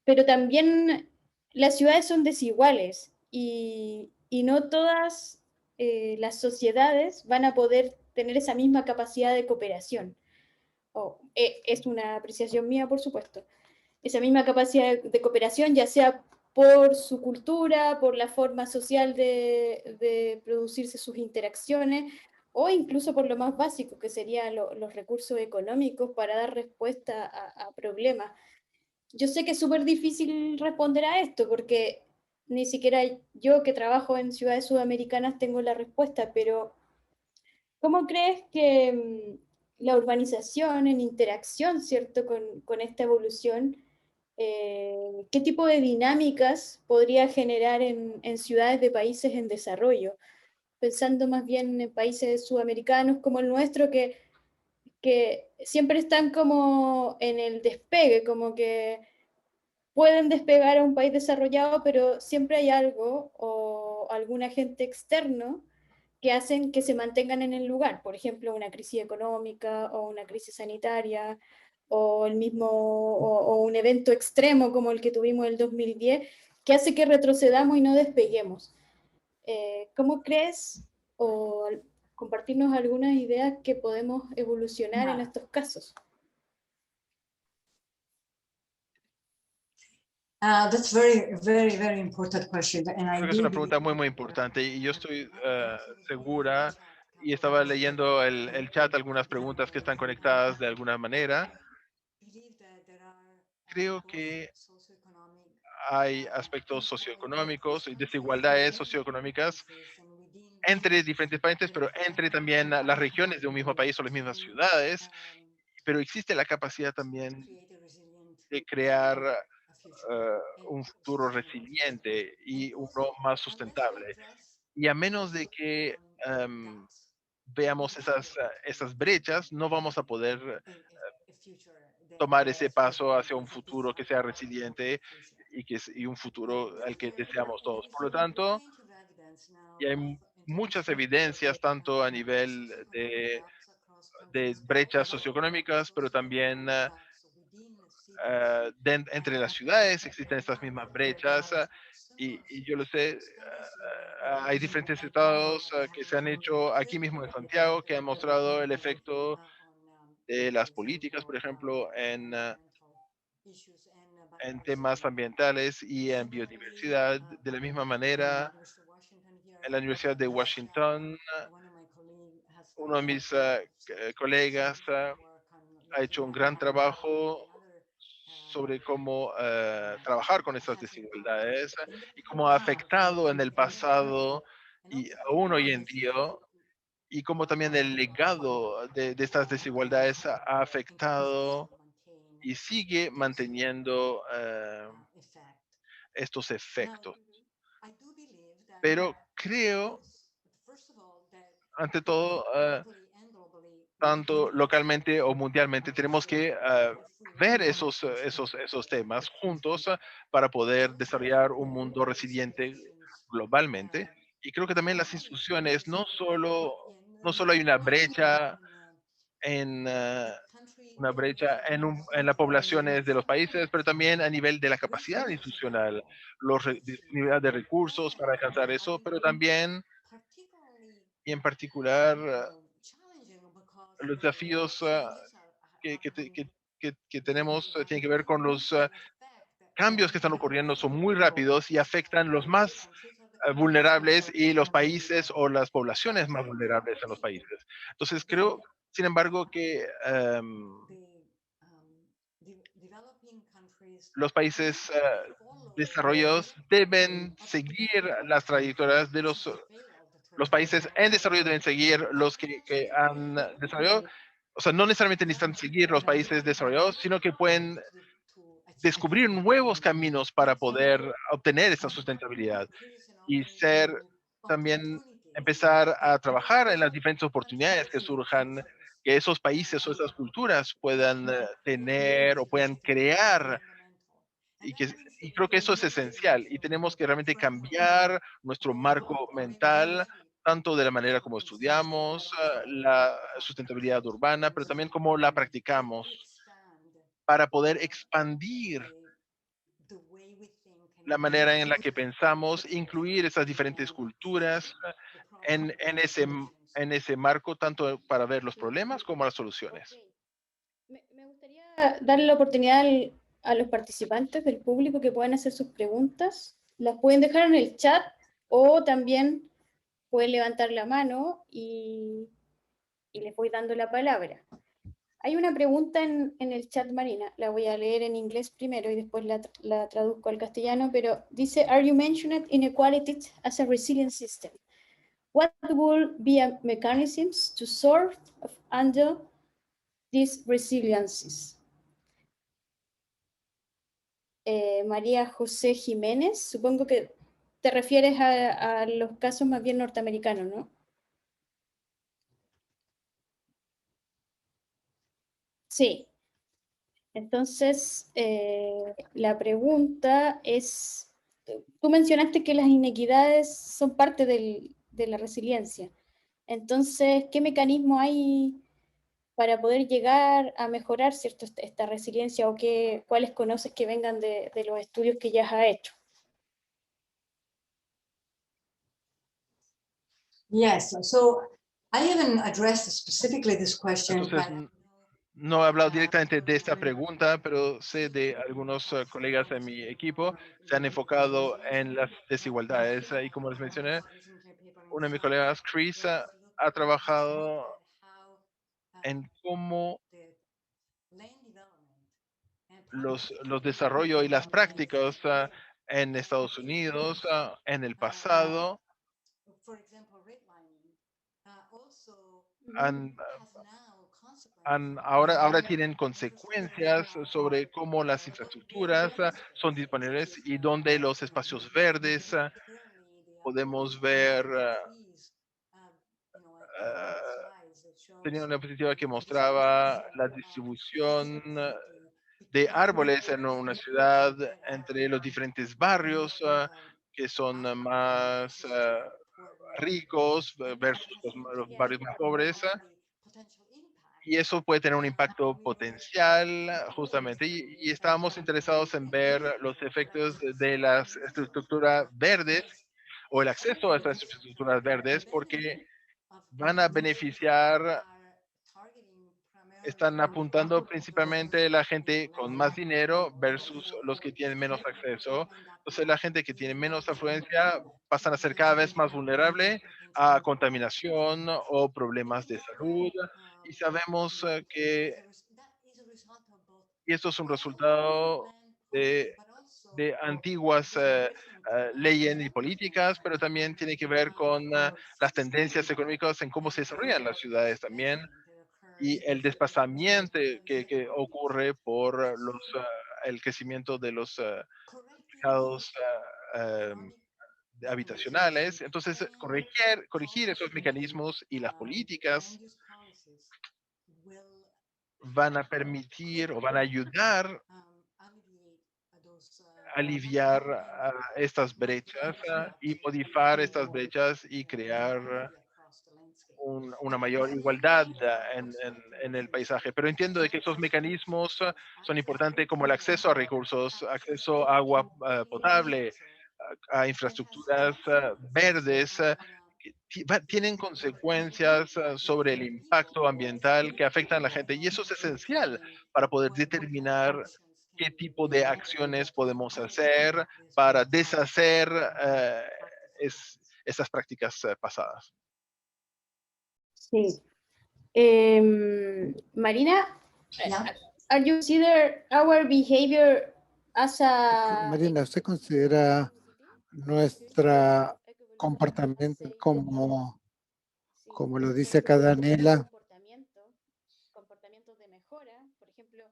pero también las ciudades son desiguales y no todas las sociedades van a poder tener esa misma capacidad de cooperación. Es una apreciación mía, por supuesto. Esa misma capacidad de cooperación, ya sea por su cultura, por la forma social de producirse sus interacciones, o incluso por lo más básico, que serían los recursos económicos para dar respuesta a problemas. Yo sé que es súper difícil responder a esto porque ni siquiera yo que trabajo en ciudades sudamericanas tengo la respuesta, pero ¿cómo crees que la urbanización en interacción, ¿cierto?, con esta evolución, qué tipo de dinámicas podría generar en ciudades de países en desarrollo? Pensando más bien en países sudamericanos como el nuestro, que siempre están como en el despegue, como que pueden despegar a un país desarrollado, pero siempre hay algo o algún agente externo que hacen que se mantengan en el lugar. Por ejemplo, una crisis económica o una crisis sanitaria o el mismo o un evento extremo como el que tuvimos en el 2010 que hace que retrocedamos y no despeguemos. ¿Cómo crees o compartirnos algunas ideas que podemos evolucionar en estos casos? That's very important question. And I Creo que es do una believe pregunta muy, muy importante y yo estoy segura y estaba leyendo el chat, algunas preguntas que están conectadas de alguna manera. Creo que hay aspectos socioeconómicos y desigualdades socioeconómicas entre diferentes países, pero entre también las regiones de un mismo país o las mismas ciudades, pero existe la capacidad también de crear un futuro resiliente y uno más sustentable. Y a menos de que veamos esas brechas, no vamos a poder tomar ese paso hacia un futuro que sea resiliente y un futuro al que deseamos todos. Por lo tanto, y hay muchas evidencias, tanto a nivel de brechas socioeconómicas, pero también entre las ciudades existen estas mismas brechas y yo lo sé, hay diferentes estados que se han hecho aquí mismo en Santiago que han mostrado el efecto de las políticas, por ejemplo, en temas ambientales y en biodiversidad. De la misma manera, en la Universidad de Washington, uno de mis colegas ha hecho un gran trabajo sobre cómo trabajar con estas desigualdades y cómo ha afectado en el pasado y aún hoy en día, y cómo también el legado de estas desigualdades ha afectado y sigue manteniendo estos efectos. Pero creo, ante todo, tanto localmente o mundialmente, tenemos que ver esos temas juntos para poder desarrollar un mundo resiliente globalmente. Y creo que también las instituciones, no solo hay una brecha en una brecha en las poblaciones de los países, pero también a nivel de la capacidad institucional, disponibilidad de recursos para alcanzar eso, pero también, y en particular, los desafíos que, que te- que tenemos tienen que ver con los cambios que están ocurriendo, son muy rápidos y afectan los más vulnerables y los países o las poblaciones más vulnerables en los países. Entonces, creo, sin embargo, que los países desarrollados deben seguir las trayectorias de los países en desarrollo deben seguir los que han desarrollado. O sea, no necesariamente necesitan seguir los países desarrollados, sino que pueden descubrir nuevos caminos para poder obtener esa sustentabilidad y ser también empezar a trabajar en las diferentes oportunidades que surjan, que esos países o esas culturas puedan tener o puedan crear y creo que eso es esencial y tenemos que realmente cambiar nuestro marco mental, tanto de la manera como estudiamos la sustentabilidad urbana, pero también cómo la practicamos para poder expandir la manera en la que pensamos, incluir esas diferentes culturas en ese marco, tanto para ver los problemas como las soluciones. Ok. Me gustaría darle la oportunidad a los participantes del público que puedan hacer sus preguntas. Las pueden dejar en el chat o también pueden levantar la mano y les voy dando la palabra. Hay una pregunta en el chat, Marina. La voy a leer en inglés primero y después la traduzco al castellano, pero dice, "Are you mentioned inequalities as a resilient system? What will be a mechanisms to sort of handle these resiliencies?" María José Jiménez, supongo que te refieres a los casos más bien norteamericanos, ¿no? Sí. Entonces, la pregunta es, tú mencionaste que las inequidades son parte de la resiliencia. Entonces, ¿qué mecanismo hay para poder llegar a mejorar, ¿cierto?, esta resiliencia o cuáles conoces que vengan de los estudios que ya has hecho? Yes, so I haven't addressed specifically this question, Entonces, but no he hablado directamente de esta pregunta, pero sé de algunos colegas de mi equipo se han enfocado en las desigualdades. Y como les mencioné, uno de mis colegas, Chris, ha trabajado en cómo los desarrollos y las prácticas en Estados Unidos en el pasado han, ahora tienen consecuencias sobre cómo las infraestructuras son disponibles y donde los espacios verdes podemos ver tenía una diapositiva que mostraba la distribución de árboles en una ciudad entre los diferentes barrios que son más ricos versus los barrios más pobres. Y eso puede tener un impacto potencial justamente. Y estábamos interesados en ver los efectos de las estructuras verdes o el acceso a estas estructuras verdes porque van a beneficiar, están apuntando principalmente a la gente con más dinero versus los que tienen menos acceso. Entonces, la gente que tiene menos afluencia pasan a ser cada vez más vulnerable a contaminación o problemas de salud. Y sabemos que y esto es un resultado de antiguas leyes y políticas, pero también tiene que ver con las tendencias económicas en cómo se desarrollan las ciudades también y el desplazamiento que ocurre por el crecimiento de los mercados habitacionales. Entonces, corregir esos mecanismos y las políticas van a permitir o van a ayudar a aliviar estas brechas y modificar estas brechas y crear una mayor igualdad en el paisaje. Pero entiendo de que esos mecanismos son importantes, como el acceso a recursos, acceso a agua potable, a infraestructuras verdes, que tienen consecuencias sobre el impacto ambiental que afectan a la gente. Y eso es esencial para poder determinar qué tipo de acciones podemos hacer para deshacer esas prácticas pasadas. Sí. Marina, are you consider our behavior as a... Marina, ¿usted considera nuestro comportamiento como lo dice acá Daniela? Comportamientos de mejora, por ejemplo,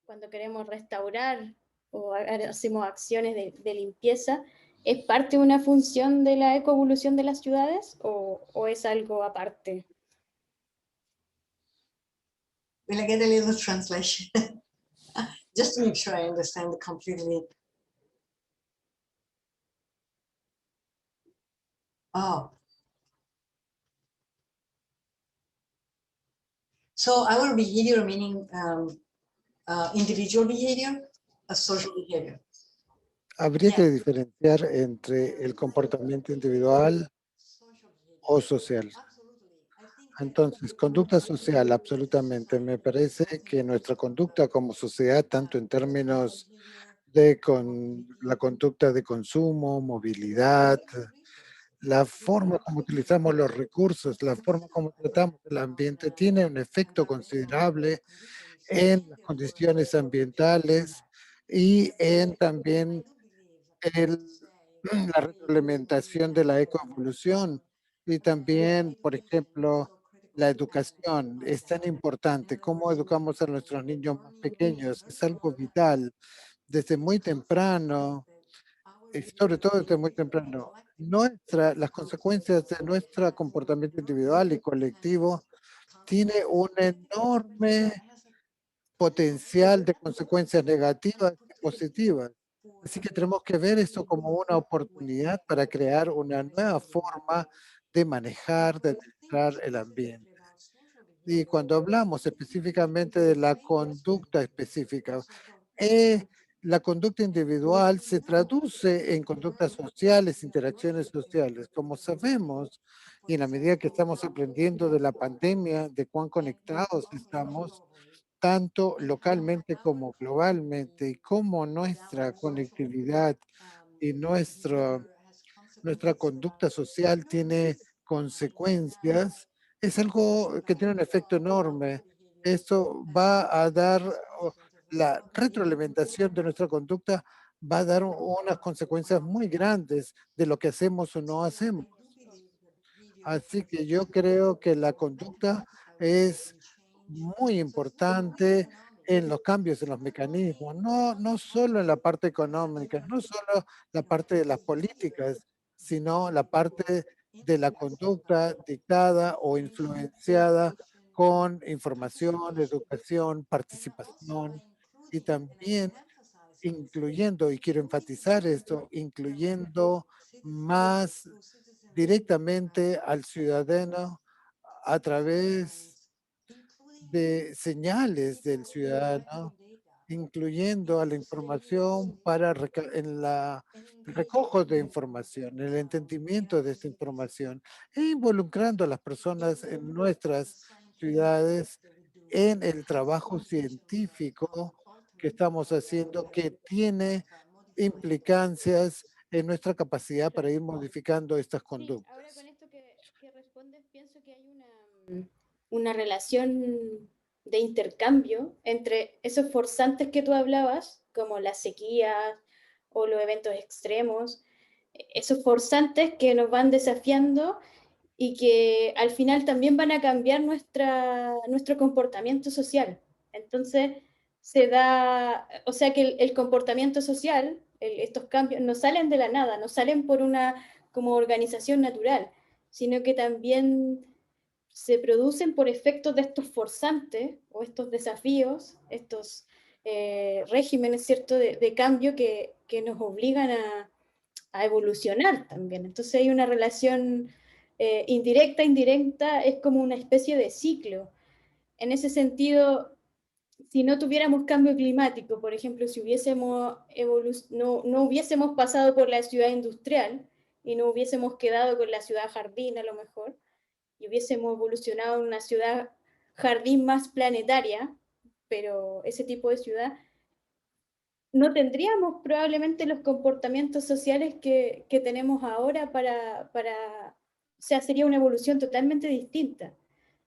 cuando queremos restaurar o hacemos acciones de limpieza, ¿es parte de una función de la ecoevolución de las ciudades o es algo aparte? Will I get a little translation? Just to make sure I understand completely. Oh. So our behavior, meaning individual behavior, a social behavior. Habría que diferenciar entre el comportamiento individual o social. Entonces, conducta social, absolutamente. Me parece que nuestra conducta como sociedad, tanto en términos de la conducta de consumo, movilidad, la forma como utilizamos los recursos, la forma como tratamos el ambiente, tiene un efecto considerable en las condiciones ambientales y en también la retroalimentación de la ecoevolución. Y también, por ejemplo, la educación es tan importante. ¿Cómo educamos a nuestros niños más pequeños? Es algo vital desde muy temprano, y sobre todo desde muy temprano. Las consecuencias de nuestro comportamiento individual y colectivo tiene un enorme potencial de consecuencias negativas y positivas. Así que tenemos que ver esto como una oportunidad para crear una nueva forma de manejar, de administrar el ambiente. Y cuando hablamos específicamente de la conducta específica, la conducta individual se traduce en conductas sociales, interacciones sociales. Como sabemos, y en la medida que estamos aprendiendo de la pandemia, de cuán conectados estamos, tanto localmente como globalmente, y cómo nuestra conectividad y nuestra conducta social tiene consecuencias, es algo que tiene un efecto enorme. Esto va a dar, la retroalimentación de nuestra conducta va a dar unas consecuencias muy grandes de lo que hacemos o no hacemos. Así que yo creo que la conducta es muy importante en los cambios en los mecanismos, no solo en la parte económica, no solo la parte de las políticas, sino la parte de la conducta dictada o influenciada con información, educación, participación y también incluyendo, y quiero enfatizar esto, incluyendo más directamente al ciudadano a través de señales del ciudadano, incluyendo a la información para en la recojo de información, el entendimiento de esta información e involucrando a las personas en nuestras ciudades en el trabajo científico que estamos haciendo, que tiene implicancias en nuestra capacidad para ir modificando estas Sí, conductas. ahora con esto que respondes, pienso que hay una relación de intercambio entre esos forzantes que tú hablabas, como las sequías o los eventos extremos, esos forzantes que nos van desafiando y que al final también van a cambiar nuestro comportamiento social. Entonces, se da, o sea que el comportamiento social, estos cambios no salen de la nada, no salen por una como organización natural, sino que también se producen por efectos de estos forzantes o estos desafíos, estos regímenes, ¿cierto?, de cambio que nos obligan a evolucionar también. Entonces hay una relación indirecta, es como una especie de ciclo. En ese sentido, si no tuviéramos cambio climático, por ejemplo, si no hubiésemos pasado por la ciudad industrial y no hubiésemos quedado con la ciudad jardín a lo mejor, y hubiésemos evolucionado en una ciudad jardín más planetaria, pero ese tipo de ciudad, no tendríamos probablemente los comportamientos sociales que tenemos ahora o sea, sería una evolución totalmente distinta.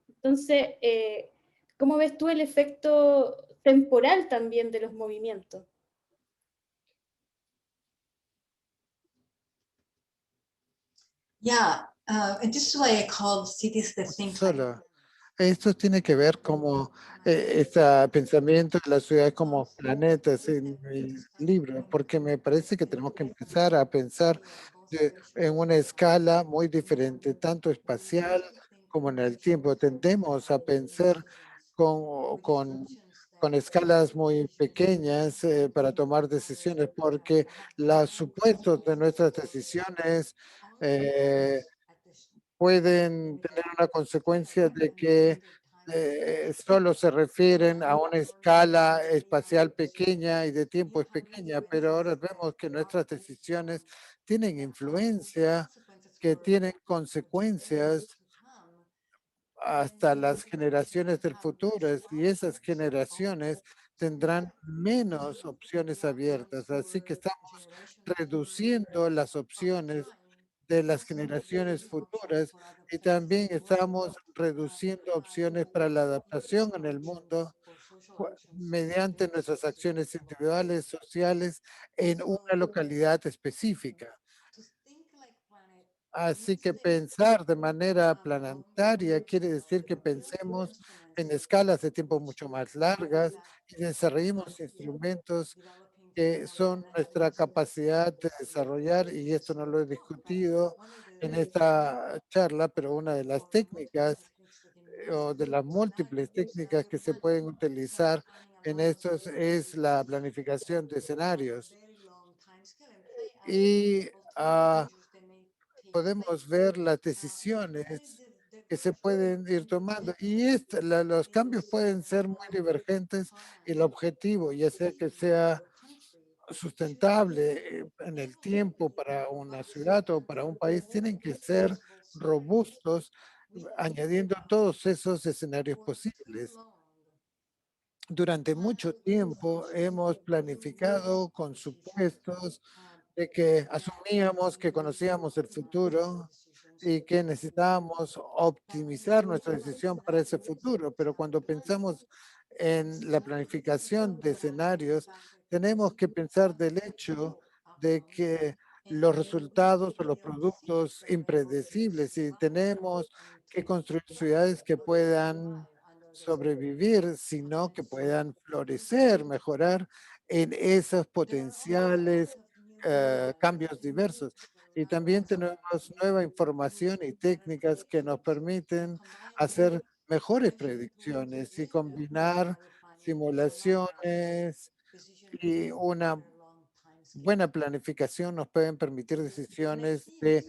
Entonces, ¿cómo ves tú el efecto temporal también de los movimientos? Yeah, and this is why I call cities that think like Solo. Esto tiene que ver como este pensamiento de la ciudad como planetas en mi libro, porque me parece que tenemos que empezar a pensar en una escala muy diferente, tanto espacial como en el tiempo. Tendemos a pensar con, con, con escalas muy pequeñas para tomar decisiones, porque los supuestos de nuestras decisiones eh, pueden tener una consecuencia de que solo se refieren a una escala espacial pequeña y de tiempo es pequeña, pero ahora vemos que nuestras decisiones tienen influencia, que tienen consecuencias hasta las generaciones del futuro y esas generaciones tendrán menos opciones abiertas. Así que estamos reduciendo las opciones de las generaciones futuras y también estamos reduciendo opciones para la adaptación en el mundo mediante nuestras acciones individuales, sociales, en una localidad específica. Así que pensar de manera planetaria quiere decir que pensemos en escalas de tiempo mucho más largas y desarrollemos instrumentos que son nuestra capacidad de desarrollar, y esto no lo he discutido en esta charla, pero una de las técnicas o de las múltiples técnicas que se pueden utilizar en estos es la planificación de escenarios. Y podemos ver las decisiones que se pueden ir tomando. Y los cambios pueden ser muy divergentes y el objetivo, ya sea que sea sustentable en el tiempo para una ciudad o para un país, tienen que ser robustos, añadiendo todos esos escenarios posibles. Durante mucho tiempo hemos planificado con supuestos de que asumíamos que conocíamos el futuro y que necesitábamos optimizar nuestra decisión para ese futuro. Pero cuando pensamos en la planificación de escenarios, tenemos que pensar del hecho de que los resultados o los productos impredecibles, y tenemos que construir ciudades que puedan sobrevivir, sino que puedan florecer, mejorar en esos potenciales cambios diversos. Y también tenemos nueva información y técnicas que nos permiten hacer mejores predicciones y combinar simulaciones y una buena planificación nos pueden permitir decisiones de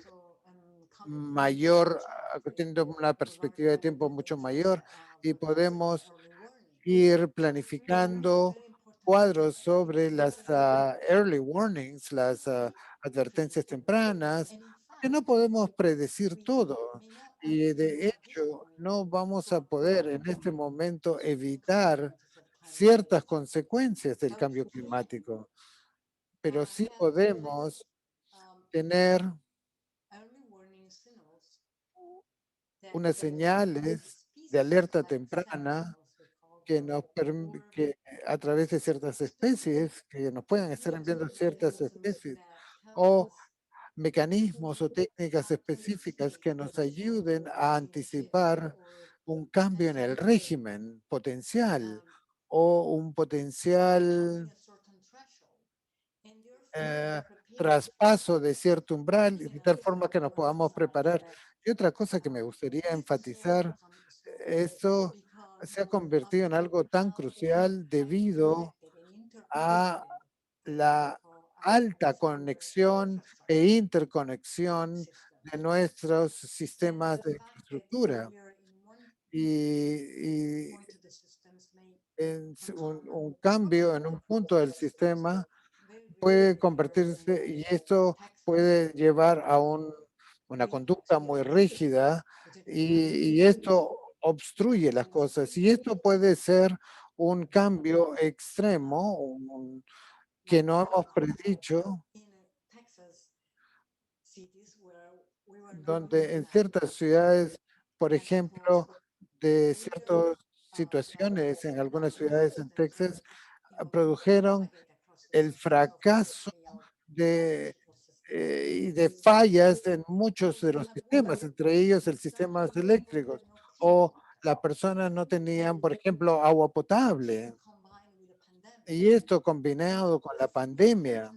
mayor, teniendo una perspectiva de tiempo mucho mayor, y podemos ir planificando cuadros sobre las early warnings, las advertencias tempranas, porque no podemos predecir todo. Y de hecho, no vamos a poder en este momento evitar ciertas consecuencias del cambio climático, pero sí podemos tener unas señales de alerta temprana que a través de ciertas especies, que nos puedan estar enviando ciertas especies, o mecanismos o técnicas específicas que nos ayuden a anticipar un cambio en el régimen potencial o un potencial eh, traspaso de cierto umbral, de tal forma que nos podamos preparar. Y otra cosa que me gustaría enfatizar, esto se ha convertido en algo tan crucial debido a la alta conexión e interconexión de nuestros sistemas de infraestructura. Y un cambio en un punto del sistema puede convertirse, y esto puede llevar a una conducta muy rígida, y esto obstruye las cosas. Y esto puede ser un cambio extremo que no hemos predicho, donde en ciertas ciudades, por ejemplo, de ciertas situaciones en algunas ciudades en Texas, produjeron el fracaso y de fallas en muchos de los sistemas, entre ellos el sistema eléctricos, o las personas no tenían, por ejemplo, agua potable. Y esto combinado con la pandemia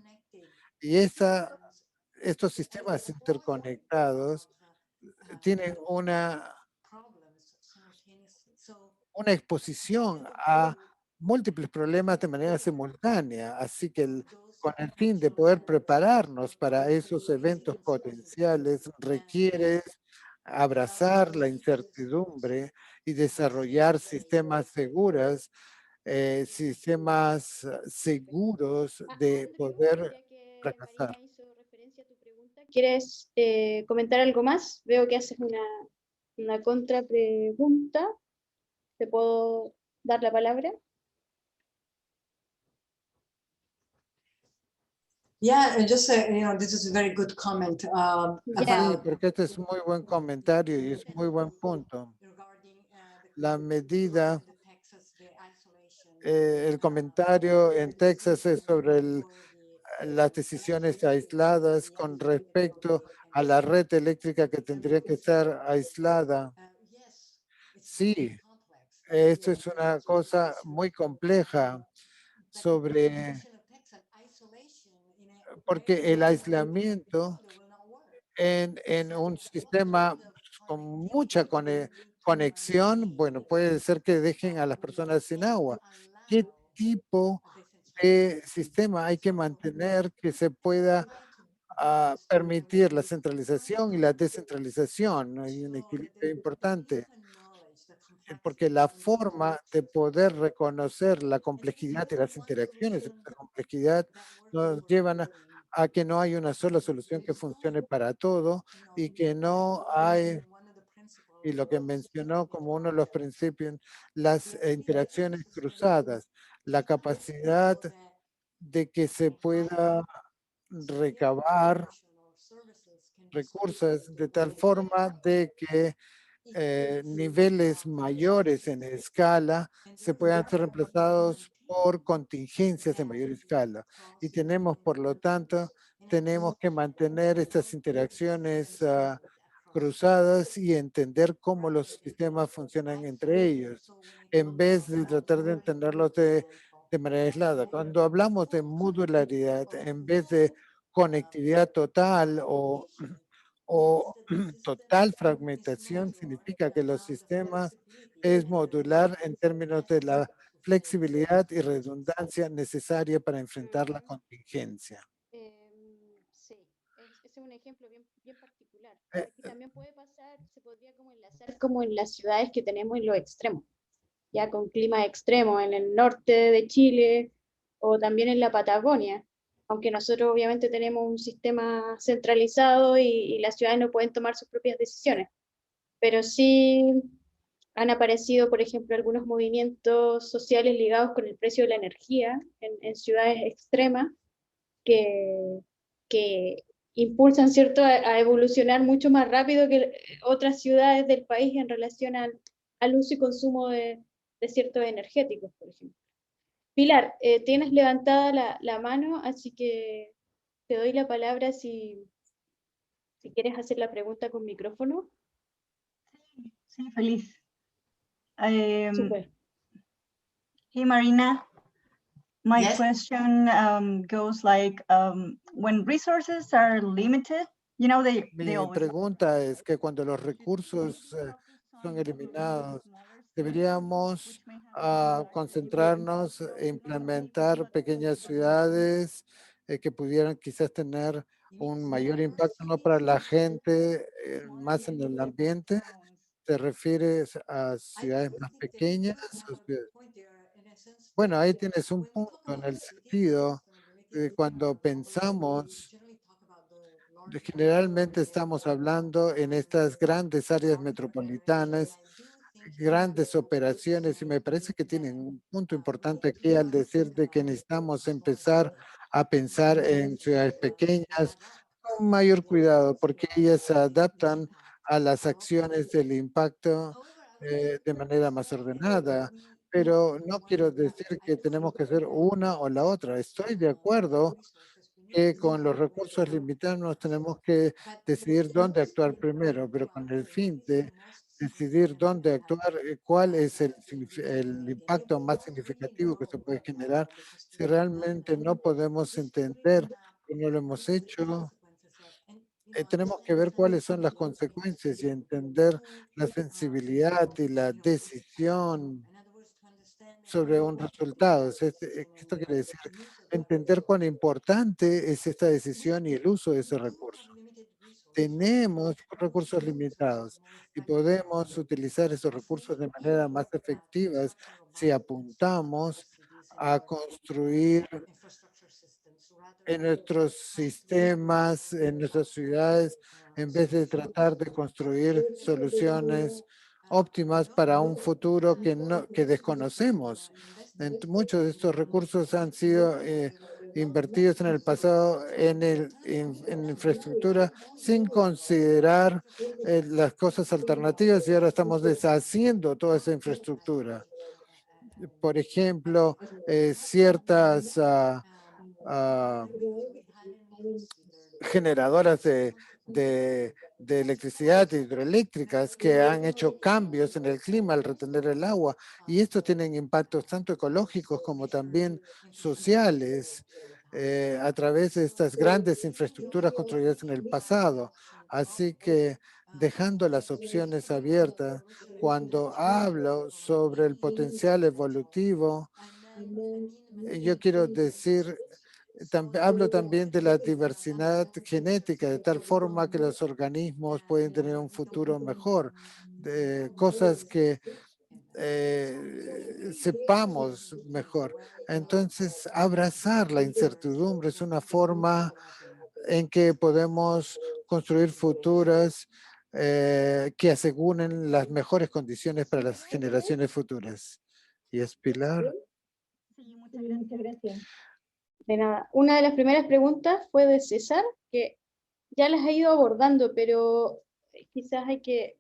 y estos sistemas interconectados tienen una exposición a múltiples problemas de manera simultánea. Así que con el fin de poder prepararnos para esos eventos potenciales, requiere abrazar la incertidumbre y desarrollar sistemas seguros, seguros de poder Ya que fracasar. Marina hizo referencia a tu pregunta, ¿quieres comentar algo más? Veo que haces una contrapregunta. ¿Te puedo dar la palabra? Yeah, just this is a very good comment Ya. Sí, porque este es muy buen comentario y es muy buen punto. La medida, el comentario en Texas es sobre las decisiones aisladas con respecto a la red eléctrica que tendría que estar aislada. Sí, esto es una cosa muy compleja porque el aislamiento en un sistema con mucha conexión, bueno, puede ser que dejen a las personas sin agua. ¿Qué tipo de sistema hay que mantener que se pueda permitir la centralización y la descentralización? Hay un equilibrio importante, porque la forma de poder reconocer la complejidad y las interacciones de esta complejidad nos llevan a que no hay una sola solución que funcione para todo, y que no hay, y lo que mencionó como uno de los principios, las interacciones cruzadas, la capacidad de que se pueda recabar recursos de tal forma de que niveles mayores en escala se puedan ser reemplazados por contingencias de mayor escala. Y tenemos, por lo tanto, tenemos que mantener estas interacciones cruzadas y entender cómo los sistemas funcionan entre ellos, en vez de tratar de entenderlos de manera aislada. Cuando hablamos de modularidad, en vez de conectividad total o total fragmentación, significa que los sistemas es modular en términos de la flexibilidad y redundancia necesaria para enfrentar la contingencia. Sí, ese es un ejemplo bien particular. Eh, Y también puede pasar, se podría como enlazar como en las ciudades que tenemos en los extremos, ya con climas extremos en el norte de Chile o también en la Patagonia, aunque nosotros obviamente tenemos un sistema centralizado y las ciudades no pueden tomar sus propias decisiones, pero sí han aparecido, por ejemplo, algunos movimientos sociales ligados con el precio de la energía en ciudades extremas que, que impulsan, ¿cierto?, a evolucionar mucho más rápido que otras ciudades del país en relación al uso y consumo de ciertos energéticos, por ejemplo. Pilar, tienes levantada la mano, así que te doy la palabra si quieres hacer la pregunta con micrófono. Sí, feliz. Súper. Hey, Marina. My Yes. question goes like, when resources are limited, you know, they Mi always. pregunta es que cuando los recursos son eliminados, deberíamos concentrarnos e implementar pequeñas ciudades que pudieran quizás tener un mayor impacto no para la gente, más en el ambiente. ¿Te refieres a ciudades más pequeñas o ciudades? Bueno, ahí tienes un punto en el sentido de cuando pensamos, generalmente estamos hablando en estas grandes áreas metropolitanas, grandes operaciones, y me parece que tienen un punto importante aquí al decir de que necesitamos empezar a pensar en ciudades pequeñas con mayor cuidado, porque ellas se adaptan a las acciones del impacto de manera más ordenada. Pero no quiero decir que tenemos que hacer una o la otra. Estoy de acuerdo que con los recursos limitados tenemos que decidir dónde actuar primero, pero con el fin de decidir dónde actuar, cuál es el impacto más significativo que se puede generar, si realmente no podemos entender que no lo hemos hecho. Tenemos que ver cuáles son las consecuencias y entender la sensibilidad y la decisión sobre un resultado. Esto quiere decir entender cuán importante es esta decisión y el uso de ese recurso. Tenemos recursos limitados y podemos utilizar esos recursos de manera más efectiva si apuntamos a construir en nuestros sistemas, en nuestras ciudades, en vez de tratar de construir soluciones óptimas para un futuro que desconocemos. Muchos de estos recursos han sido invertidos en el pasado en infraestructura sin considerar las cosas alternativas, y ahora estamos deshaciendo toda esa infraestructura. Por ejemplo, ciertas ah, generadoras de electricidad hidroeléctricas que han hecho cambios en el clima al retener el agua, y estos tienen impactos tanto ecológicos como también sociales a través de estas grandes infraestructuras construidas en el pasado. Así que dejando las opciones abiertas, cuando hablo sobre el potencial evolutivo, yo quiero decir hablo también de la diversidad genética, de tal forma que los organismos pueden tener un futuro mejor, de cosas que sepamos mejor. Entonces, abrazar la incertidumbre es una forma en que podemos construir futuras que aseguren las mejores condiciones para las generaciones futuras. ¿Y es Pilar? Sí, muchas gracias. De nada. Una de las primeras preguntas fue de César, que ya las ha ido abordando, pero quizás hay que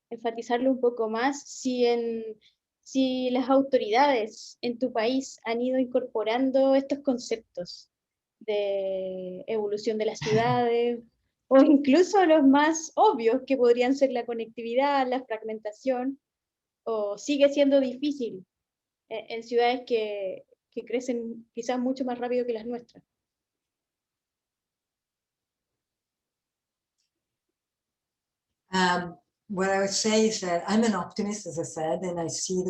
enfatizarlo un poco más. Si las autoridades en tu país han ido incorporando estos conceptos de evolución de las ciudades, o incluso los más obvios, que podrían ser la conectividad, la fragmentación, o sigue siendo difícil en ciudades que crecen quizás mucho más rápido que las nuestras. What I would say is that I'm an optimist, as I said, and I see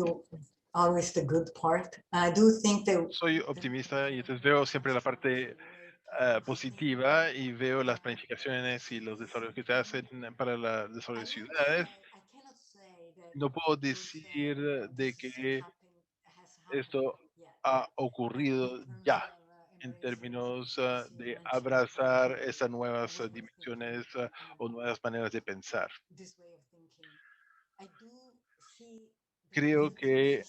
always the good part. I do think that Soy optimista y entonces veo siempre la parte positiva y veo las planificaciones y los desarrollos que se hacen para el desarrollo de ciudades. No puedo decir de que esto ha ocurrido ya en términos de abrazar esas nuevas dimensiones o nuevas maneras de pensar. Creo que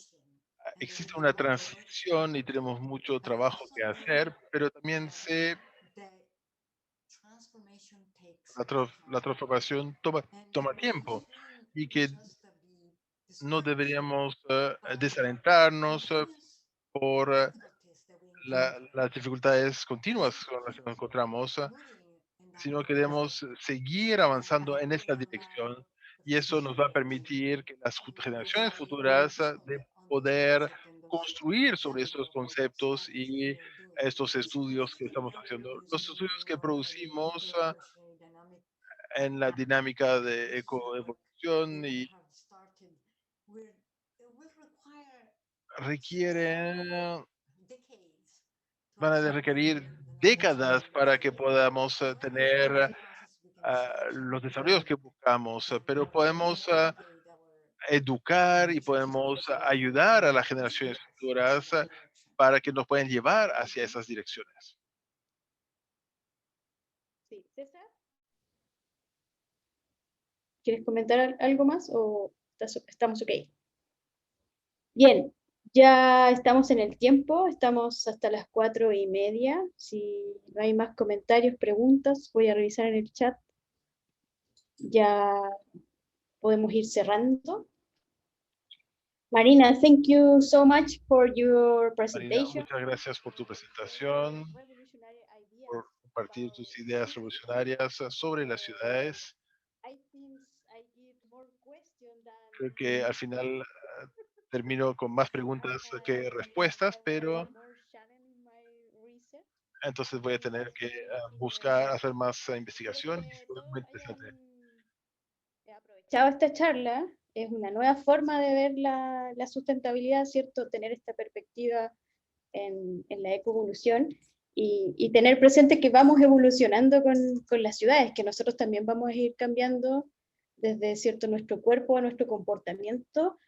existe una transición y tenemos mucho trabajo que hacer, pero también sé la transformación toma tiempo y que no deberíamos desalentarnos por las dificultades continuas con las que nos encontramos, sino que debemos seguir avanzando en esta dirección, y eso nos va a permitir que las generaciones futuras de poder construir sobre estos conceptos y estos estudios que estamos haciendo. Los estudios que producimos en la dinámica de ecoevolución y requieren, van a requerir décadas para que podamos tener los desarrollos que buscamos, pero podemos educar y podemos ayudar a las generaciones futuras para que nos puedan llevar hacia esas direcciones. Sí, César, ¿quieres comentar algo más o estamos ok? Bien, ya estamos en el tiempo, estamos hasta las 4:30. Si no hay más comentarios, preguntas, voy a revisar en el chat. Ya podemos ir cerrando. Marina, thank you so much for your Marina, presentation. muchas gracias por tu presentación, por compartir tus ideas revolucionarias sobre las ciudades. Creo que al final termino con más preguntas que respuestas, pero entonces voy a tener que buscar, hacer más investigación. Fue muy interesante. Aprovechado esta charla, es una nueva forma de ver la sustentabilidad, ¿cierto? Tener esta perspectiva en la ecoevolución y tener presente que vamos evolucionando con las ciudades, que nosotros también vamos a ir cambiando desde, ¿cierto?, nuestro cuerpo a nuestro comportamiento,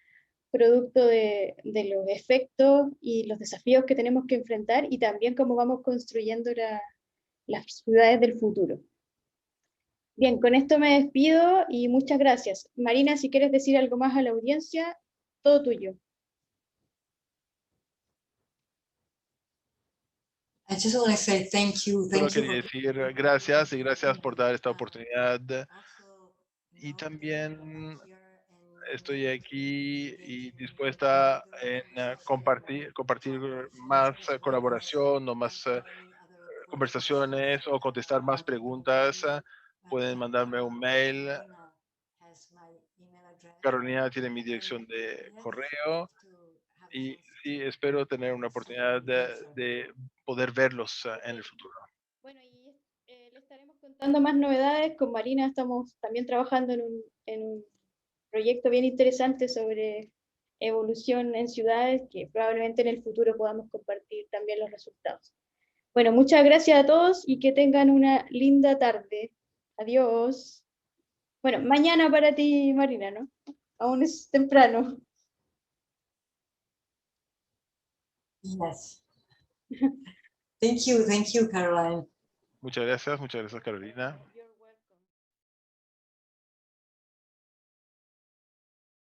producto de los efectos y los desafíos que tenemos que enfrentar y también cómo vamos construyendo las ciudades del futuro. Bien, con esto me despido y muchas gracias. Marina, si quieres decir algo más a la audiencia, todo tuyo. I just want to say thank you. Solo Thank you quería for decir gracias y gracias por dar esta oportunidad. Y también estoy aquí y dispuesta en compartir más colaboración o más conversaciones o contestar más preguntas. Pueden mandarme un mail. Carolina tiene mi dirección de correo y sí, espero tener una oportunidad de poder verlos en el futuro. Bueno, y le estaremos contando más novedades. Con Marina estamos también trabajando en un proyecto bien interesante sobre evolución en ciudades, que probablemente en el futuro podamos compartir también los resultados. Bueno, muchas gracias a todos y que tengan una linda tarde. Adiós. Bueno, mañana para ti, Marina, ¿no? Aún es temprano. yes. Thank you, Caroline. Muchas gracias, Carolina.